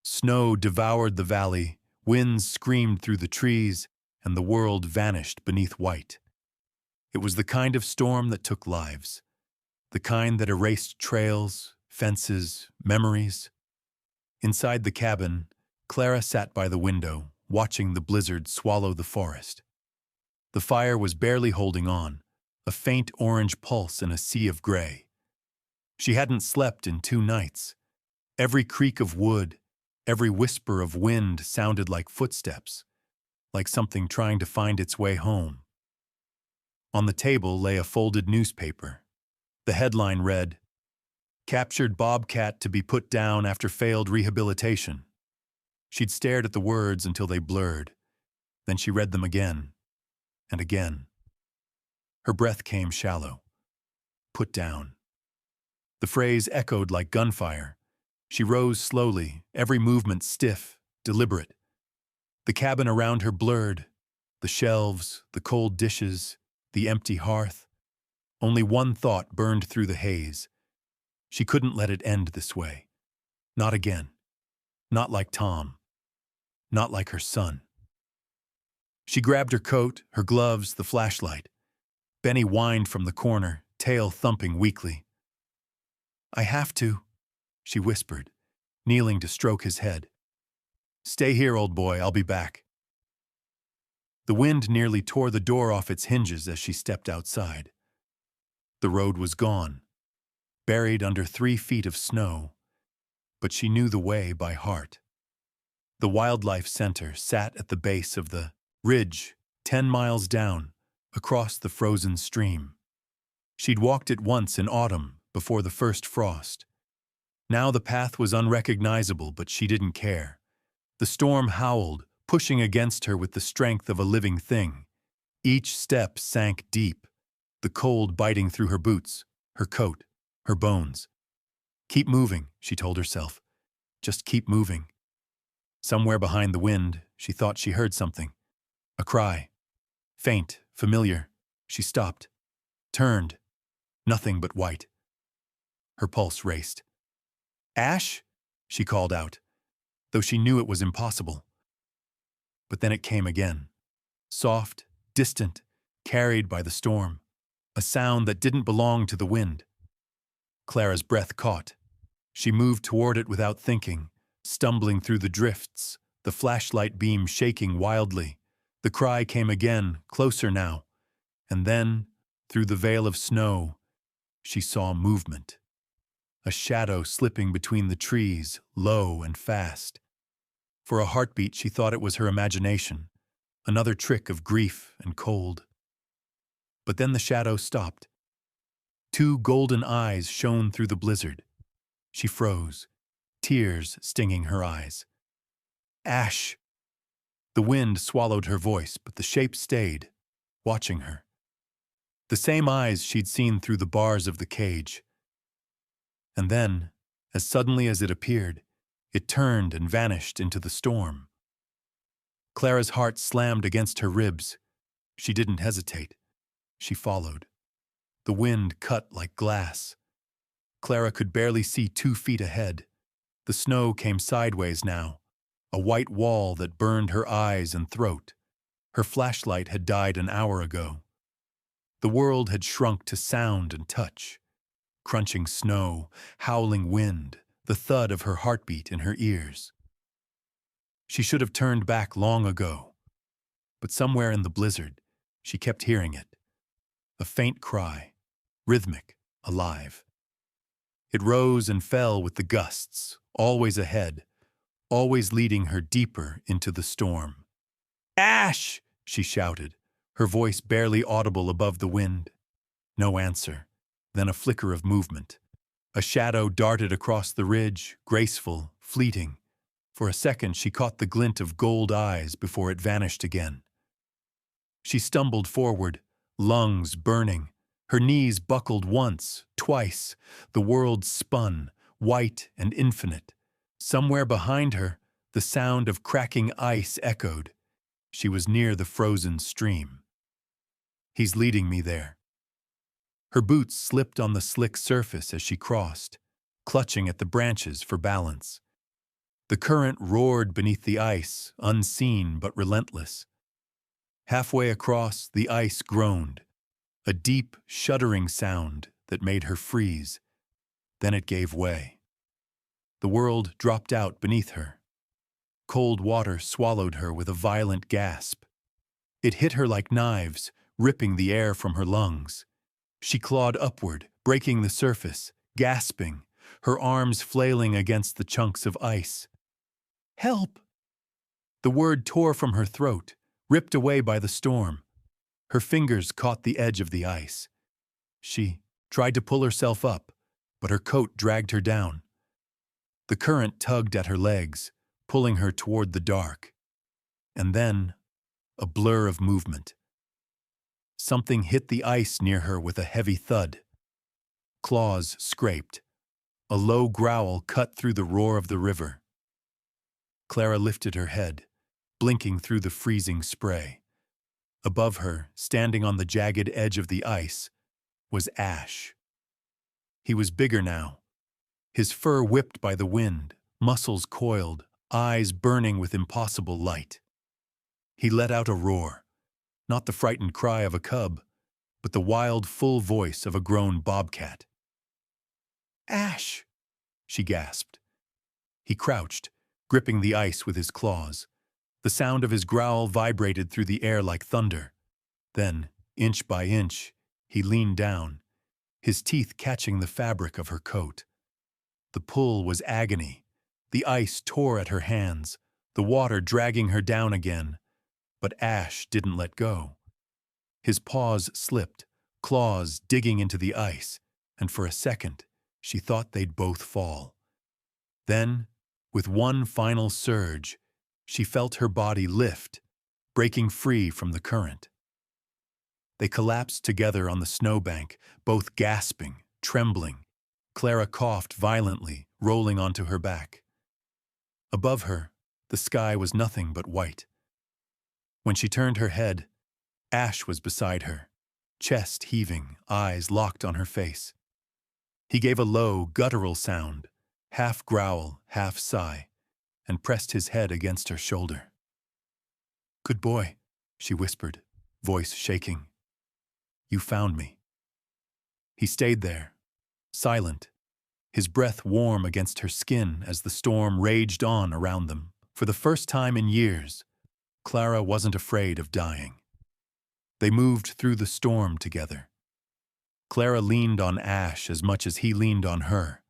Snow devoured the valley, winds screamed through the trees, and the world vanished beneath white. It was the kind of storm that took lives, the kind that erased trails, fences, memories. Inside the cabin, Clara sat by the window, watching the blizzard swallow the forest. The fire was barely holding on, a faint orange pulse in a sea of gray. She hadn't slept in 2 nights. Every creak of wood, every whisper of wind sounded like footsteps, like something trying to find its way home. On the table lay a folded newspaper. The headline read, Captured Bobcat to be put down after failed rehabilitation. She'd stared at the words until they blurred. Then she read them again and again. Her breath came shallow. Put down. The phrase echoed like gunfire. She rose slowly, every movement stiff, deliberate. The cabin around her blurred. The shelves, the cold dishes, the empty hearth. Only one thought burned through the haze. She couldn't let it end this way. Not again. Not like Tom. Not like her son. She grabbed her coat, her gloves, the flashlight. Benny whined from the corner, tail thumping weakly. "I have to," she whispered, kneeling to stroke his head. "Stay here, old boy, I'll be back." The wind nearly tore the door off its hinges as she stepped outside. The road was gone, buried under 3 feet of snow, but she knew the way by heart. The wildlife center sat at the base of the ridge, 10 miles down, across the frozen stream. She'd walked it once in autumn, before the first frost. Now the path was unrecognizable, but she didn't care. The storm howled, pushing against her with the strength of a living thing. Each step sank deep, the cold biting through her boots, her coat, her bones. "Keep moving," she told herself. "Just keep moving." Somewhere behind the wind, she thought she heard something. A cry. Faint, familiar. She stopped. Turned. Nothing but white. Her pulse raced. "Ash?" she called out, though she knew it was impossible. But then it came again. Soft, distant, carried by the storm. A sound that didn't belong to the wind. Clara's breath caught. She moved toward it without thinking, stumbling through the drifts, the flashlight beam shaking wildly. The cry came again, closer now. And then, through the veil of snow, she saw movement. A shadow slipping between the trees, low and fast. For a heartbeat, she thought it was her imagination, another trick of grief and cold. But then the shadow stopped. 2 golden eyes shone through the blizzard. She froze, tears stinging her eyes. "Ash!" The wind swallowed her voice, but the shape stayed, watching her. The same eyes she'd seen through the bars of the cage. And then, as suddenly as it appeared, it turned and vanished into the storm. Clara's heart slammed against her ribs. She didn't hesitate. She followed. The wind cut like glass. Clara could barely see 2 feet ahead. The snow came sideways now, a white wall that burned her eyes and throat. Her flashlight had died an hour ago. The world had shrunk to sound and touch. Crunching snow, howling wind, the thud of her heartbeat in her ears. She should have turned back long ago. But somewhere in the blizzard, she kept hearing it. A faint cry, rhythmic, alive. It rose and fell with the gusts, always ahead, always leading her deeper into the storm. "Ash!" she shouted, her voice barely audible above the wind. No answer, then a flicker of movement. A shadow darted across the ridge, graceful, fleeting. For a second she caught the glint of gold eyes before it vanished again. She stumbled forward, lungs burning. Her knees buckled once, twice. The world spun, white and infinite. Somewhere behind her, the sound of cracking ice echoed. She was near the frozen stream. "He's leading me there." Her boots slipped on the slick surface as she crossed, clutching at the branches for balance. The current roared beneath the ice, unseen but relentless. Halfway across, the ice groaned, a deep, shuddering sound that made her freeze. Then it gave way. The world dropped out beneath her. Cold water swallowed her with a violent gasp. It hit her like knives, ripping the air from her lungs. She clawed upward, breaking the surface, gasping, her arms flailing against the chunks of ice. "Help!" The word tore from her throat, ripped away by the storm. Her fingers caught the edge of the ice. She tried to pull herself up, but her coat dragged her down. The current tugged at her legs, pulling her toward the dark. And then, a blur of movement. Something hit the ice near her with a heavy thud. Claws scraped. A low growl cut through the roar of the river. Clara lifted her head, blinking through the freezing spray. Above her, standing on the jagged edge of the ice, was Ash. He was bigger now, his fur whipped by the wind, muscles coiled, eyes burning with impossible light. He let out a roar, not the frightened cry of a cub, but the wild, full voice of a grown bobcat. "Ash!" she gasped. He crouched, gripping the ice with his claws. The sound of his growl vibrated through the air like thunder. Then, inch by inch, he leaned down, his teeth catching the fabric of her coat. The pull was agony. The ice tore at her hands, the water dragging her down again. But Ash didn't let go. His paws slipped, claws digging into the ice, and for a second, she thought they'd both fall. Then, with one final surge, she felt her body lift, breaking free from the current. They collapsed together on the snowbank, both gasping, trembling. Clara coughed violently, rolling onto her back. Above her, the sky was nothing but white. When she turned her head, Ash was beside her, chest heaving, eyes locked on her face. He gave a low, guttural sound, half growl, half sigh, and pressed his head against her shoulder. "Good boy," she whispered, voice shaking. "You found me." He stayed there, silent, his breath warm against her skin as the storm raged on around them. For the first time in years, Clara wasn't afraid of dying. They moved through the storm together. Clara leaned on Ash as much as he leaned on her.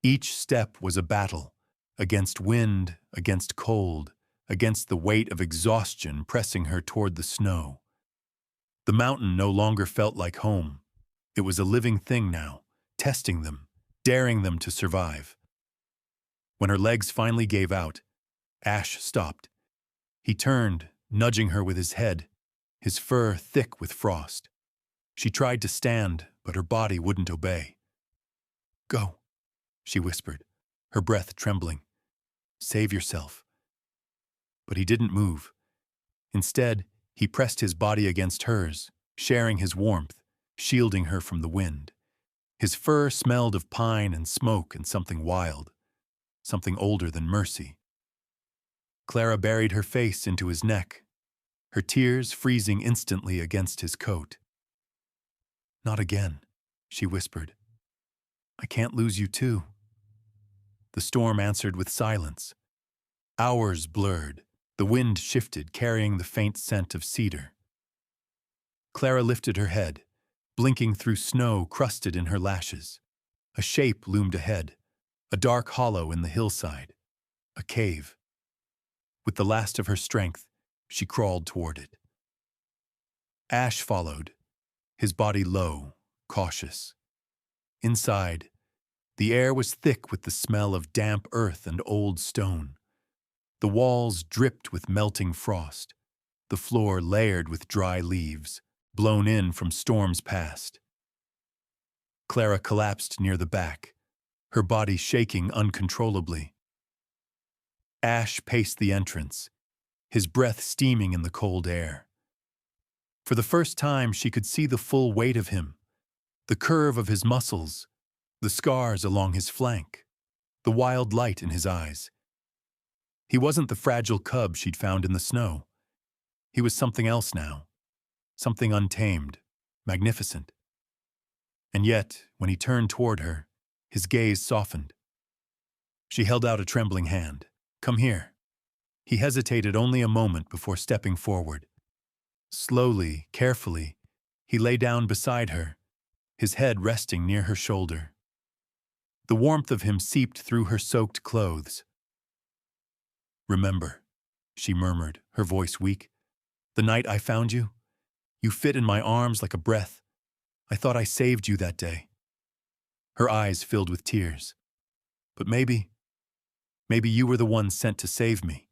Each step was a battle, against wind, against cold, against the weight of exhaustion pressing her toward the snow. The mountain no longer felt like home. It was a living thing now, testing them, daring them to survive. When her legs finally gave out, Ash stopped. He turned, nudging her with his head, his fur thick with frost. She tried to stand, but her body wouldn't obey. "Go," she whispered, her breath trembling. "Save yourself." But he didn't move. Instead, he pressed his body against hers, sharing his warmth, shielding her from the wind. His fur smelled of pine and smoke and something wild, something older than mercy. Clara buried her face into his neck, her tears freezing instantly against his coat. "Not again," she whispered. "I can't lose you too." The storm answered with silence. Hours blurred. The wind shifted, carrying the faint scent of cedar. Clara lifted her head, blinking through snow crusted in her lashes. A shape loomed ahead, a dark hollow in the hillside, a cave. With the last of her strength, she crawled toward it. Ash followed, his body low, cautious. Inside, the air was thick with the smell of damp earth and old stone. The walls dripped with melting frost, the floor layered with dry leaves, blown in from storms past. Clara collapsed near the back, her body shaking uncontrollably. Ash paced the entrance, his breath steaming in the cold air. For the first time, she could see the full weight of him, the curve of his muscles, the scars along his flank, the wild light in his eyes. He wasn't the fragile cub she'd found in the snow. He was something else now, something untamed, magnificent. And yet, when he turned toward her, his gaze softened. She held out a trembling hand. "Come here." He hesitated only a moment before stepping forward. Slowly, carefully, he lay down beside her, his head resting near her shoulder. The warmth of him seeped through her soaked clothes. "Remember," she murmured, her voice weak, "the night I found you? You fit in my arms like a breath. I thought I saved you that day." her eyes filled with tears. But maybe you were the one sent to save me.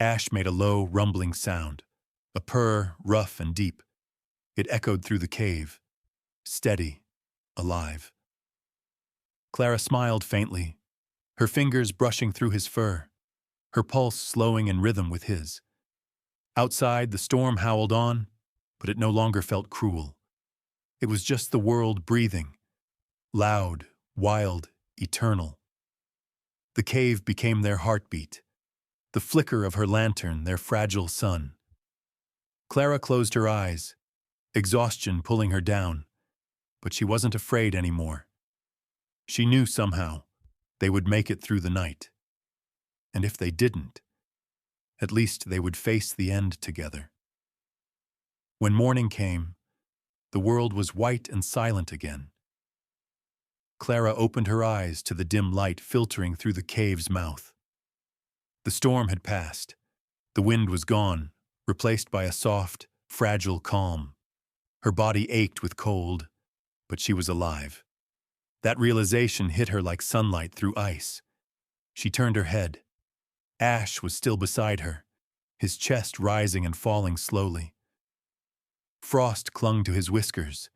Ash made a low, rumbling sound, a purr, rough and deep. It echoed through the cave, steady, alive. Clara smiled faintly, her fingers brushing through his fur, her pulse slowing in rhythm with his. Outside, the storm howled on, but it no longer felt cruel. It was just the world breathing, loud, wild, eternal. The cave became their heartbeat, the flicker of her lantern, their fragile sun. Clara closed her eyes, exhaustion pulling her down, but she wasn't afraid anymore. She knew somehow they would make it through the night. And if they didn't, at least they would face the end together. When morning came, the world was white and silent again. Clara opened her eyes to the dim light filtering through the cave's mouth. The storm had passed. The wind was gone, replaced by a soft, fragile calm. Her body ached with cold, but she was alive. That realization hit her like sunlight through ice. She turned her head. Ash was still beside her, his chest rising and falling slowly. Frost clung to his whiskers,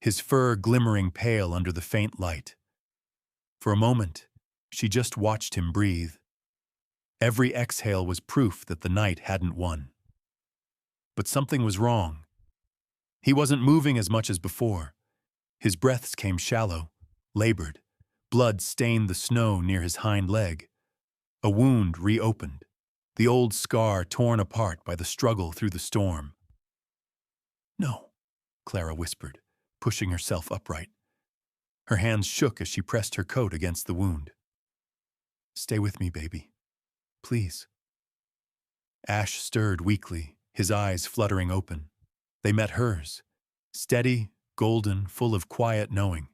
his fur glimmering pale under the faint light. For a moment, she just watched him breathe. Every exhale was proof that the night hadn't won. But something was wrong. He wasn't moving as much as before. His breaths came shallow, labored. Blood stained the snow near his hind leg. A wound reopened, the old scar torn apart by the struggle through the storm. "No," Clara whispered, pushing herself upright. Her hands shook as she pressed her coat against the wound. "Stay with me, baby. Please." Ash stirred weakly, his eyes fluttering open. They met hers, steady, golden, full of quiet knowing.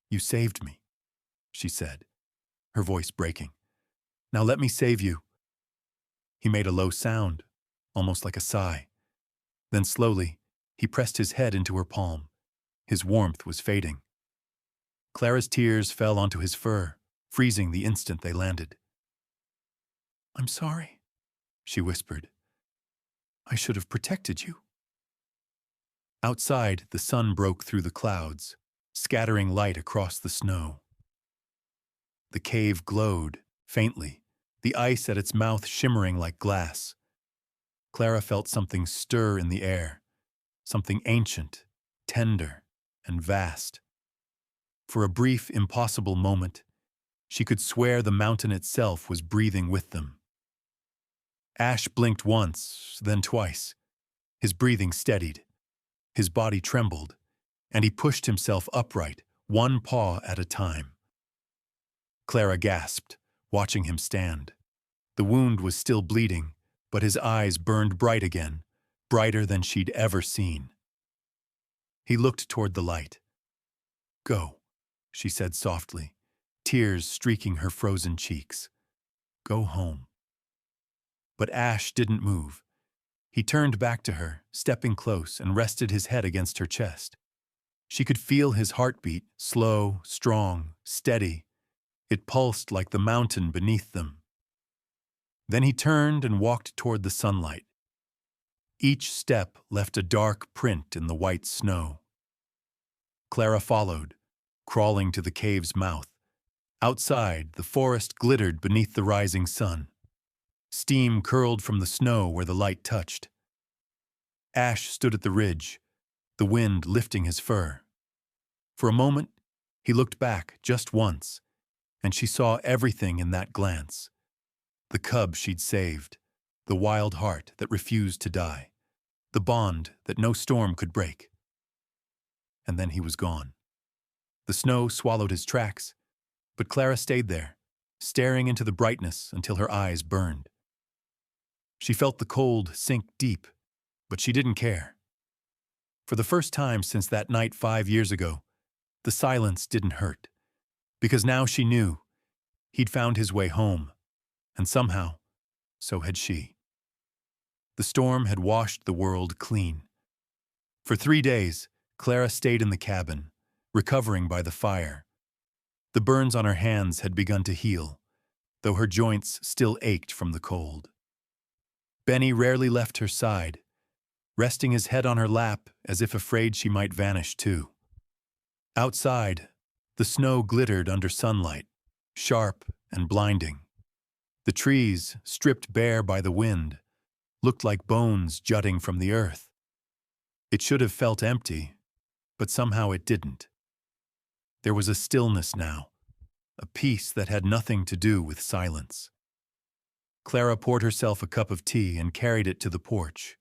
"You saved me," she said, her voice breaking. "Now let me save you." He made a low sound, almost like a sigh. Then slowly, he pressed his head into her palm. His warmth was fading. Clara's tears fell onto his fur, freezing the instant they landed. "I'm sorry," she whispered. "I should have protected you." Outside, the sun broke through the clouds, scattering light across the snow. The cave glowed, faintly, the ice at its mouth shimmering like glass. Clara felt something stir in the air, something ancient, tender, and vast. For a brief, impossible moment, she could swear the mountain itself was breathing with them. Ash blinked once, then twice. His breathing steadied. His body trembled, and he pushed himself upright, one paw at a time. Clara gasped, watching him stand. The wound was still bleeding, but his eyes burned bright again, brighter than she'd ever seen. He looked toward the light. "Go," she said softly, tears streaking her frozen cheeks. "Go home." But Ash didn't move. He turned back to her, stepping close, and rested his head against her chest. She could feel his heartbeat, slow, strong, steady. It pulsed like the mountain beneath them. Then he turned and walked toward the sunlight. Each step left a dark print in the white snow. Clara followed, crawling to the cave's mouth. Outside, the forest glittered beneath the rising sun. Steam curled from the snow where the light touched. Ash stood at the ridge, the wind lifting his fur. For a moment, he looked back just once, and she saw everything in that glance. The cub she'd saved, the wild heart that refused to die, the bond that no storm could break. And then he was gone. The snow swallowed his tracks, but Clara stayed there, staring into the brightness until her eyes burned. She felt the cold sink deep, but she didn't care. For the first time since that night 5 years ago, the silence didn't hurt, because now she knew he'd found his way home, and somehow, so had she. The storm had washed the world clean. For 3 days, Clara stayed in the cabin, recovering by the fire. The burns on her hands had begun to heal, though her joints still ached from the cold. Benny rarely left her side, resting his head on her lap as if afraid she might vanish too. Outside, the snow glittered under sunlight, sharp and blinding. The trees, stripped bare by the wind, looked like bones jutting from the earth. It should have felt empty, but somehow it didn't. There was a stillness now, a peace that had nothing to do with silence. Clara poured herself a cup of tea and carried it to the porch.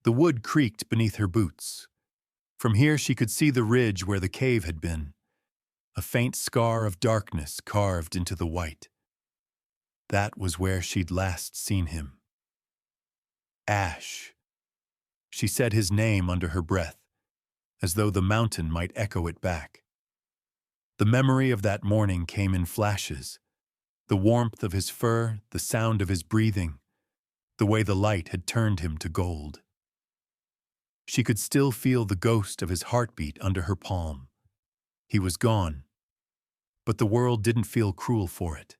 The wood creaked beneath her boots. From here she could see the ridge where the cave had been, a faint scar of darkness carved into the white. That was where she'd last seen him. Ash. She said his name under her breath, as though the mountain might echo it back. The memory of that morning came in flashes, the warmth of his fur, the sound of his breathing, the way the light had turned him to gold. She could still feel the ghost of his heartbeat under her palm. He was gone, but the world didn't feel cruel for it.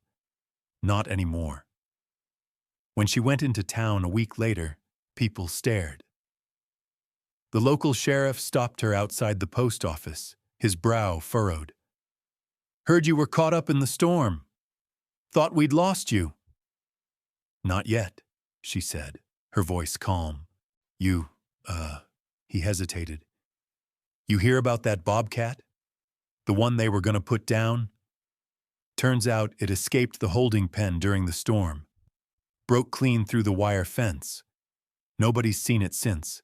Not anymore. When she went into town a week later, people stared. The local sheriff stopped her outside the post office, his brow furrowed. "Heard you were caught up in the storm. Thought we'd lost you." "Not yet," she said, her voice calm. He hesitated. "You hear about that bobcat? The one they were going to put down? Turns out it escaped the holding pen during the storm. Broke clean through the wire fence. Nobody's seen it since."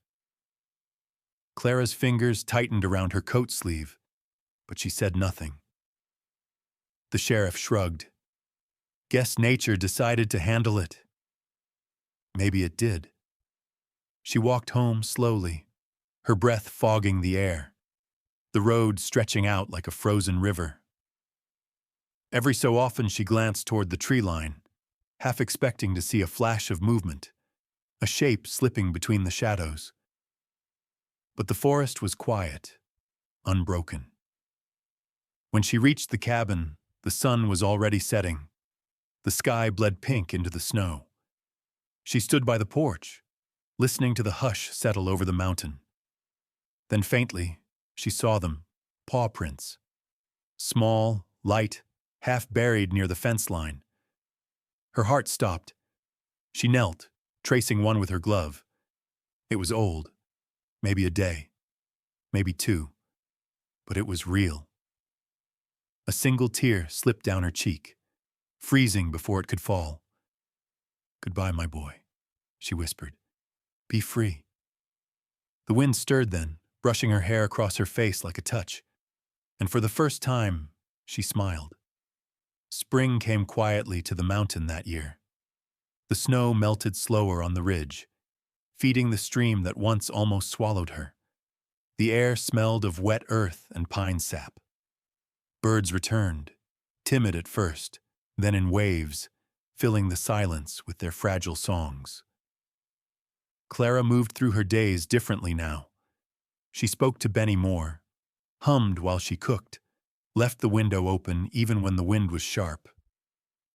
Clara's fingers tightened around her coat sleeve, but she said nothing. The sheriff shrugged. "Guess nature decided to handle it." Maybe it did. She walked home slowly, her breath fogging the air, the road stretching out like a frozen river. Every so often she glanced toward the tree line, half expecting to see a flash of movement, a shape slipping between the shadows. But the forest was quiet, unbroken. When she reached the cabin, the sun was already setting. The sky bled pink into the snow. She stood by the porch, listening to the hush settle over the mountain. Then faintly, she saw them, paw prints. Small, light, half buried near the fence line. Her heart stopped. She knelt, tracing one with her glove. It was old, maybe a day, maybe two, but it was real. A single tear slipped down her cheek, freezing before it could fall. "Goodbye, my boy," she whispered. "Be free." The wind stirred then, brushing her hair across her face like a touch, and for the first time, she smiled. Spring came quietly to the mountain that year. The snow melted slower on the ridge, feeding the stream that once almost swallowed her. The air smelled of wet earth and pine sap. Birds returned, timid at first, then in waves, filling the silence with their fragile songs. Clara moved through her days differently now. She spoke to Benny more, hummed while she cooked, left the window open even when the wind was sharp.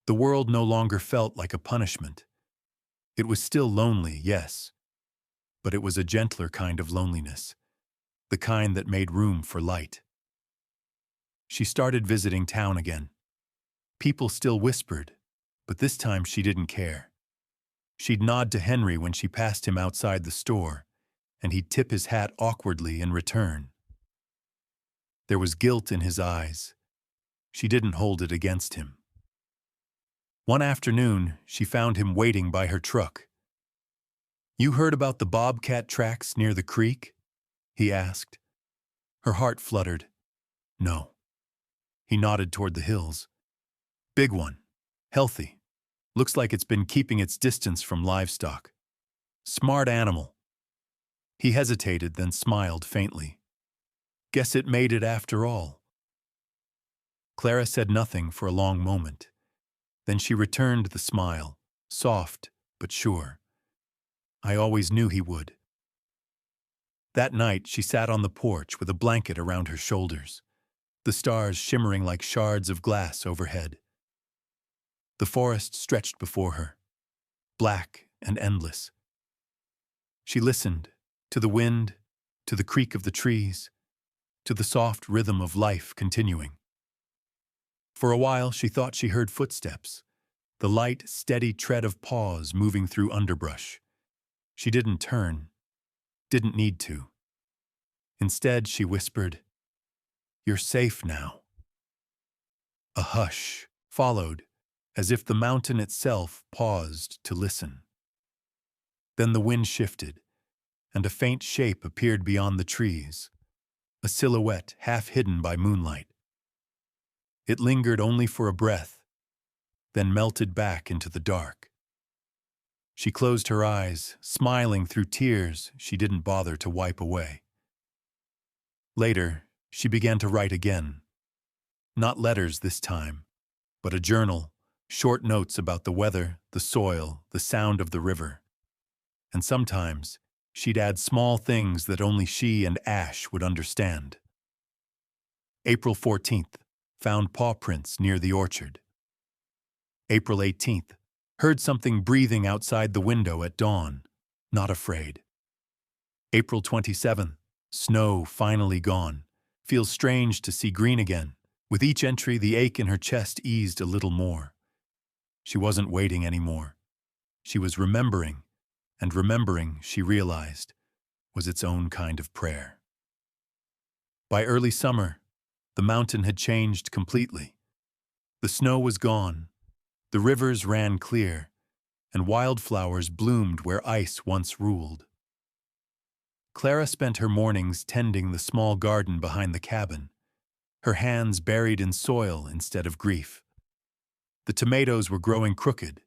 The world no longer felt like a punishment. It was still lonely, yes, but it was a gentler kind of loneliness, the kind that made room for light. She started visiting town again. People still whispered, but this time she didn't care. She'd nod to Henry when she passed him outside the store, and he'd tip his hat awkwardly in return. There was guilt in his eyes. She didn't hold it against him. One afternoon, she found him waiting by her truck. "You heard about the bobcat tracks near the creek?" he asked. Her heart fluttered. "No." He nodded toward the hills. "Big one. Healthy. Looks like it's been keeping its distance from livestock. Smart animal." He hesitated, then smiled faintly. "Guess it made it after all." Clara said nothing for a long moment. Then she returned the smile, soft but sure. "I always knew he would." That night she sat on the porch with a blanket around her shoulders. the stars shimmering like shards of glass overhead. The forest stretched before her, black and endless. She listened to the wind, to the creak of the trees, to the soft rhythm of life continuing. For a while she thought she heard footsteps, the light, steady tread of paws moving through underbrush. She didn't turn, didn't need to. Instead, she whispered, "You're safe now." A hush followed, as if the mountain itself paused to listen. Then the wind shifted, and a faint shape appeared beyond the trees, a silhouette half hidden by moonlight. It lingered only for a breath, then melted back into the dark. She closed her eyes, smiling through tears she didn't bother to wipe away. Later, she began to write again. Not letters this time, but a journal, short notes about the weather, the soil, the sound of the river. And sometimes, she'd add small things that only she and Ash would understand. April 14th, found paw prints near the orchard. April 18th, heard something breathing outside the window at dawn, not afraid. April 27th, snow finally gone. Feels strange to see green again. With each entry, the ache in her chest eased a little more. She wasn't waiting anymore. She was remembering, and remembering, she realized, was its own kind of prayer. By early summer, the mountain had changed completely. The snow was gone, the rivers ran clear, and wildflowers bloomed where ice once ruled. Clara spent her mornings tending the small garden behind the cabin, her hands buried in soil instead of grief. The tomatoes were growing crooked,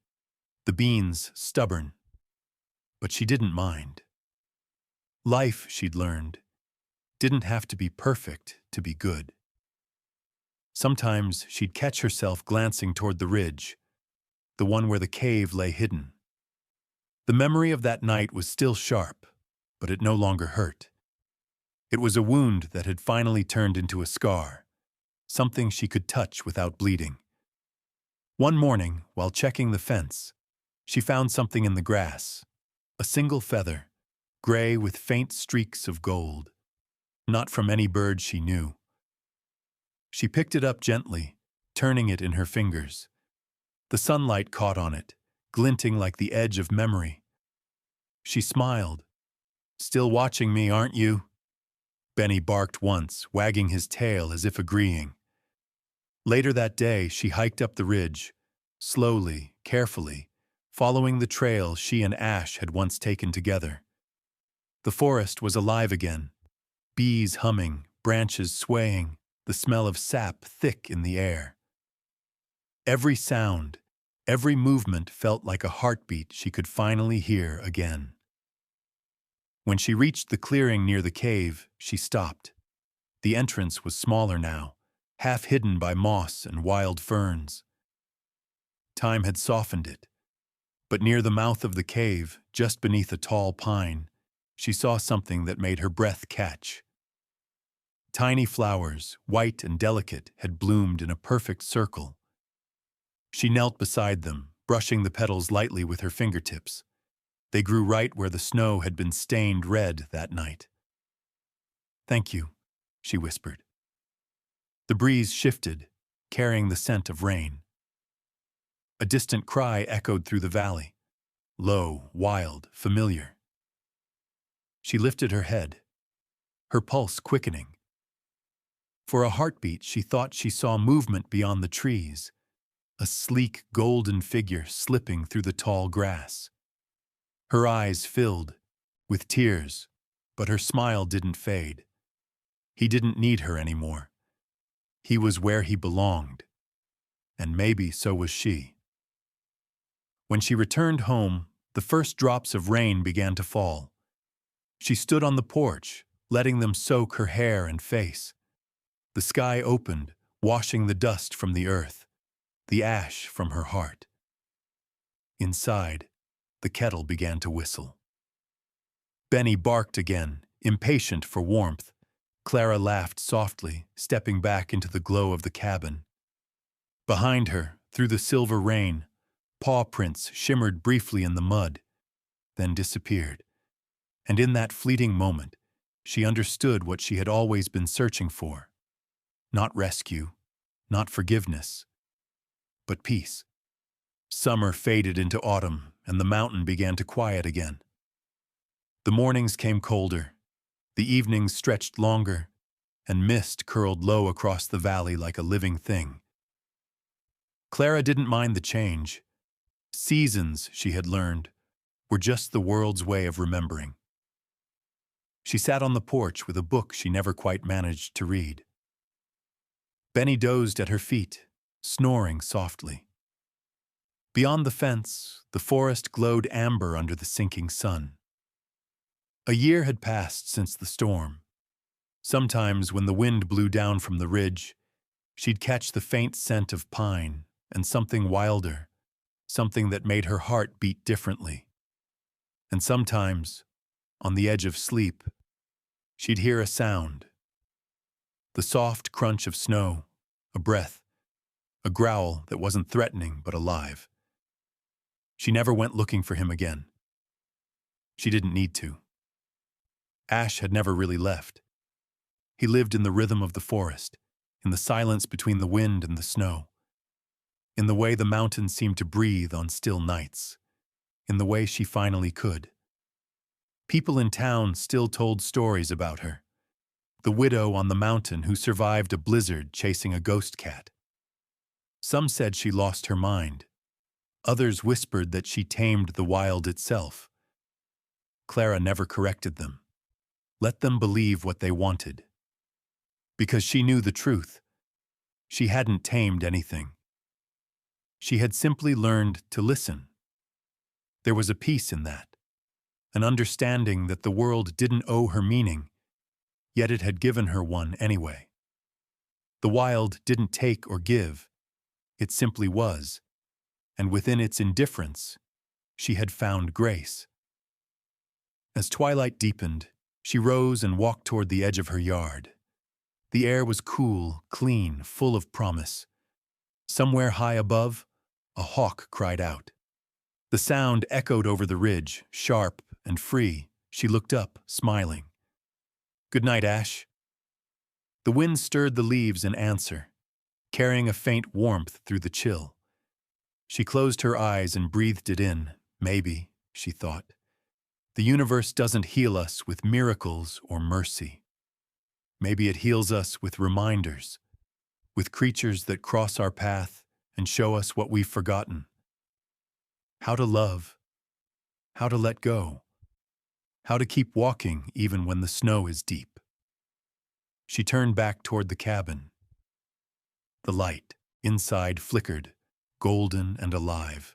the beans stubborn, but she didn't mind. Life, she'd learned, didn't have to be perfect to be good. Sometimes she'd catch herself glancing toward the ridge, the one where the cave lay hidden. The memory of that night was still sharp, but it no longer hurt. It was a wound that had finally turned into a scar, something she could touch without bleeding. One morning, while checking the fence, she found something in the grass, a single feather, gray with faint streaks of gold, not from any bird she knew. She picked it up gently, turning it in her fingers. The sunlight caught on it, glinting like the edge of memory. She smiled. "Still watching me, aren't you?" Benny barked once, wagging his tail as if agreeing. Later that day, she hiked up the ridge, slowly, carefully, following the trail she and Ash had once taken together. The forest was alive again, bees humming, branches swaying, the smell of sap thick in the air. Every sound, every movement felt like a heartbeat she could finally hear again. When she reached the clearing near the cave, she stopped. The entrance was smaller now, half hidden by moss and wild ferns. Time had softened it, but near the mouth of the cave, just beneath a tall pine, she saw something that made her breath catch. Tiny flowers, white and delicate, had bloomed in a perfect circle. She knelt beside them, brushing the petals lightly with her fingertips. They grew right where the snow had been stained red that night. "Thank you," she whispered. The breeze shifted, carrying the scent of rain. A distant cry echoed through the valley, low, wild, familiar. She lifted her head, her pulse quickening. For a heartbeat, she thought she saw movement beyond the trees, a sleek, golden figure slipping through the tall grass. Her eyes filled with tears, but her smile didn't fade. He didn't need her anymore. He was where he belonged, and maybe so was she. When she returned home, the first drops of rain began to fall. She stood on the porch, letting them soak her hair and face. The sky opened, washing the dust from the earth, the ash from her heart. Inside, the kettle began to whistle. Benny barked again, impatient for warmth. Clara laughed softly, stepping back into the glow of the cabin. Behind her, through the silver rain, paw prints shimmered briefly in the mud, then disappeared. And in that fleeting moment, she understood what she had always been searching for. Not rescue, not forgiveness, but peace. Summer faded into autumn, and the mountain began to quiet again. The mornings came colder, the evenings stretched longer, and mist curled low across the valley like a living thing. Clara didn't mind the change. Seasons, she had learned, were just the world's way of remembering. She sat on the porch with a book she never quite managed to read. Benny dozed at her feet, snoring softly. Beyond the fence, the forest glowed amber under the sinking sun. A year had passed since the storm. Sometimes, when the wind blew down from the ridge, she'd catch the faint scent of pine and something wilder, something that made her heart beat differently. And sometimes, on the edge of sleep, she'd hear a sound. The soft crunch of snow, a breath, a growl that wasn't threatening but alive. She never went looking for him again. She didn't need to. Ash had never really left. He lived in the rhythm of the forest, in the silence between the wind and the snow, in the way the mountains seemed to breathe on still nights, in the way she finally could. People in town still told stories about her. The widow on the mountain who survived a blizzard chasing a ghost cat. Some said she lost her mind. Others whispered that she tamed the wild itself. Clara never corrected them. Let them believe what they wanted. Because she knew the truth. She hadn't tamed anything. She had simply learned to listen. There was a peace in that, an understanding that the world didn't owe her meaning, yet it had given her one anyway. The wild didn't take or give, it simply was, and within its indifference, she had found grace. As twilight deepened, she rose and walked toward the edge of her yard. The air was cool, clean, full of promise. Somewhere high above, a hawk cried out. The sound echoed over the ridge, sharp and free. She looked up, smiling. "Good night, Ash." The wind stirred the leaves in answer, carrying a faint warmth through the chill. She closed her eyes and breathed it in. Maybe, she thought, the universe doesn't heal us with miracles or mercy. Maybe it heals us with reminders, with creatures that cross our path and show us what we've forgotten. How to love, how to let go, how to keep walking even when the snow is deep. She turned back toward the cabin. The light inside flickered, golden and alive.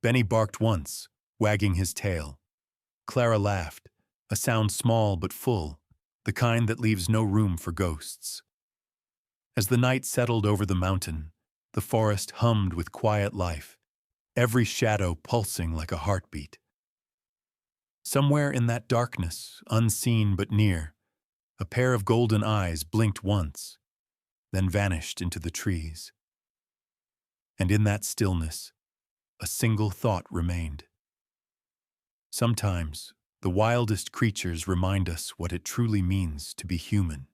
Benny barked once, wagging his tail. Clara laughed, a sound small but full, the kind that leaves no room for ghosts. As the night settled over the mountain, the forest hummed with quiet life, every shadow pulsing like a heartbeat. Somewhere in that darkness, unseen but near, a pair of golden eyes blinked once, then vanished into the trees. And in that stillness, a single thought remained. Sometimes, the wildest creatures remind us what it truly means to be human.